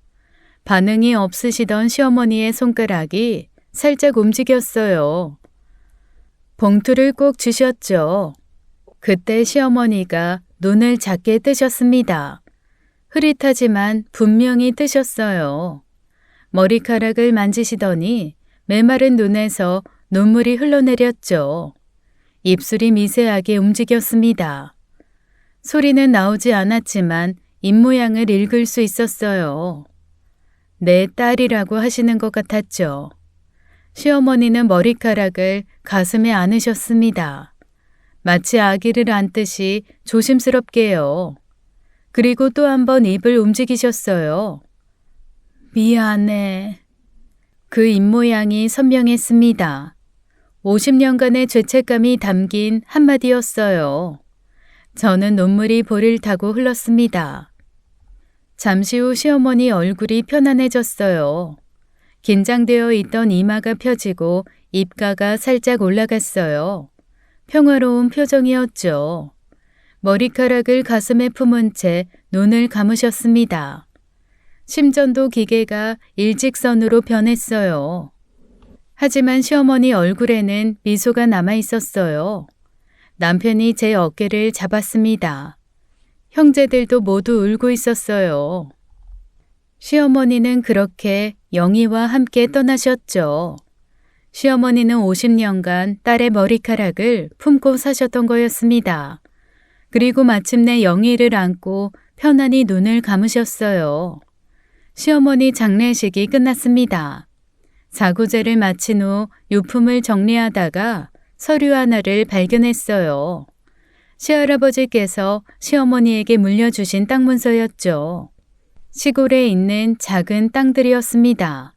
반응이 없으시던 시어머니의 손가락이 살짝 움직였어요. 봉투를 꼭 쥐셨죠. 그때 시어머니가 눈을 작게 뜨셨습니다. 흐릿하지만 분명히 뜨셨어요. 머리카락을 만지시더니 메마른 눈에서 눈물이 흘러내렸죠. 입술이 미세하게 움직였습니다. 소리는 나오지 않았지만 입모양을 읽을 수 있었어요. 내 딸이라고 하시는 것 같았죠. 시어머니는 머리카락을 가슴에 안으셨습니다. 마치 아기를 안듯이 조심스럽게요. 그리고 또 한 번 입을 움직이셨어요. 미안해. 그 입모양이 선명했습니다. 50년간의 죄책감이 담긴 한마디였어요. 저는 눈물이 볼을 타고 흘렀습니다. 잠시 후 시어머니 얼굴이 편안해졌어요. 긴장되어 있던 이마가 펴지고 입가가 살짝 올라갔어요. 평화로운 표정이었죠. 머리카락을 가슴에 품은 채 눈을 감으셨습니다. 심전도 기계가 일직선으로 변했어요. 하지만 시어머니 얼굴에는 미소가 남아 있었어요. 남편이 제 어깨를 잡았습니다. 형제들도 모두 울고 있었어요. 시어머니는 그렇게 영희와 함께 떠나셨죠. 시어머니는 50년간 딸의 머리카락을 품고 사셨던 거였습니다. 그리고 마침내 영희를 안고 편안히 눈을 감으셨어요. 시어머니 장례식이 끝났습니다. 자구제를 마친 후 유품을 정리하다가 서류 하나를 발견했어요. 시할아버지께서 시어머니에게 물려주신 땅 문서였죠. 시골에 있는 작은 땅들이었습니다.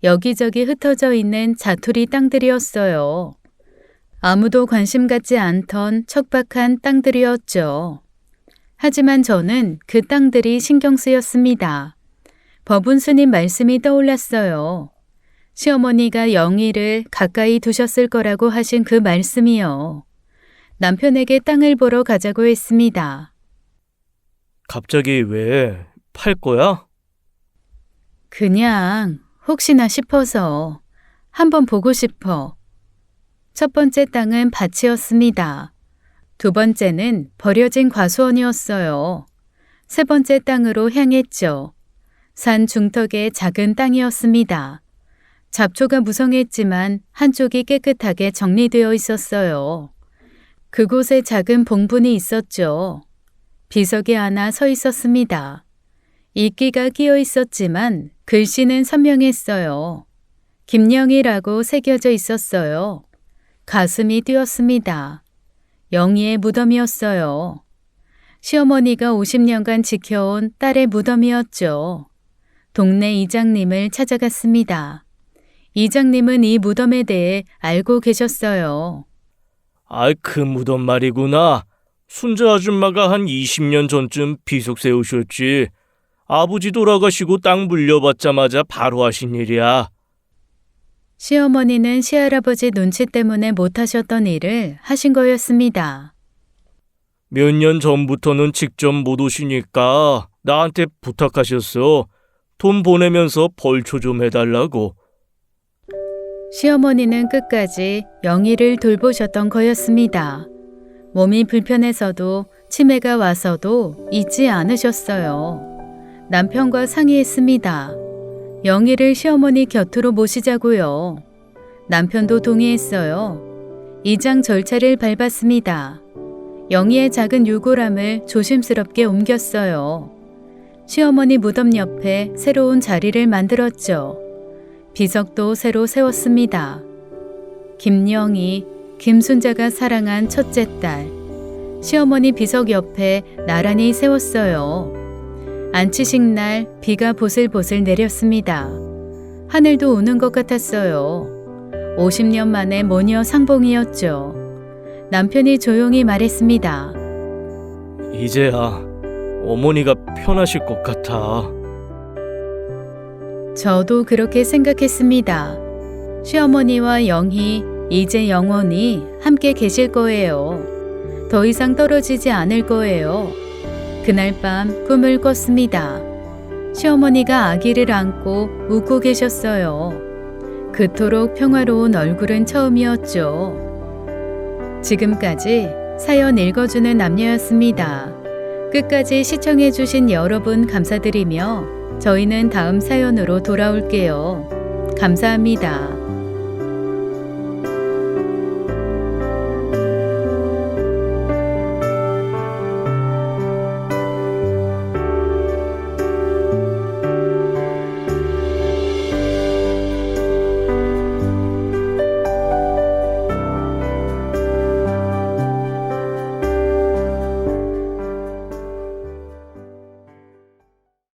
여기저기 흩어져 있는 자투리 땅들이었어요. 아무도 관심 갖지 않던 척박한 땅들이었죠. 하지만 저는 그 땅들이 신경 쓰였습니다. 법운 스님 말씀이 떠올랐어요. 시어머니가 영희를 가까이 두셨을 거라고 하신 그 말씀이요. 남편에게 땅을 보러 가자고 했습니다. 갑자기 왜? 팔 거야? 그냥 혹시나 싶어서 한번 보고 싶어. 첫 번째 땅은 밭이었습니다. 두 번째는 버려진 과수원이었어요. 세 번째 땅으로 향했죠. 산 중턱의 작은 땅이었습니다. 잡초가 무성했지만 한쪽이 깨끗하게 정리되어 있었어요. 그곳에 작은 봉분이 있었죠. 비석이 하나 서 있었습니다. 이끼가 끼어 있었지만 글씨는 선명했어요. 김영희라고 새겨져 있었어요. 가슴이 뛰었습니다. 영희의 무덤이었어요. 시어머니가 50년간 지켜온 딸의 무덤이었죠. 동네 이장님을 찾아갔습니다. 이장님은 이 무덤에 대해 알고 계셨어요. 그 무덤 말이구나. 순자 아줌마가 한 20년 전쯤 비속 세우셨지. 아버지 돌아가시고 땅 물려받자마자 바로 하신 일이야. 시어머니는 시할아버지 눈치 때문에 못하셨던 일을 하신 거였습니다. 몇 년 전부터는 직접 못 오시니까 나한테 부탁하셨어. 돈 보내면서 벌초 좀 해달라고. 시어머니는 끝까지 영희를 돌보셨던 거였습니다. 몸이 불편해서도 치매가 와서도 잊지 않으셨어요. 남편과 상의했습니다. 영희를 시어머니 곁으로 모시자고요. 남편도 동의했어요. 이장 절차를 밟았습니다. 영희의 작은 유골함을 조심스럽게 옮겼어요. 시어머니 무덤 옆에 새로운 자리를 만들었죠. 비석도 새로 세웠습니다. 김영희, 김순자가 사랑한 첫째 딸. 시어머니 비석 옆에 나란히 세웠어요. 안치식 날 비가 보슬보슬 내렸습니다. 하늘도 우는 것 같았어요. 50년 만에 모녀 상봉이었죠. 남편이 조용히 말했습니다. 이제야 어머니가 편하실 것 같아. 저도 그렇게 생각했습니다. 시어머니와 영희 이제 영원히 함께 계실 거예요. 더 이상 떨어지지 않을 거예요. 그날 밤 꿈을 꿨습니다. 시어머니가 아기를 안고 웃고 계셨어요. 그토록 평화로운 얼굴은 처음이었죠. 지금까지 사연 읽어주는 남녀였습니다. 끝까지 시청해주신 여러분 감사드리며 저희는 다음 사연으로 돌아올게요. 감사합니다.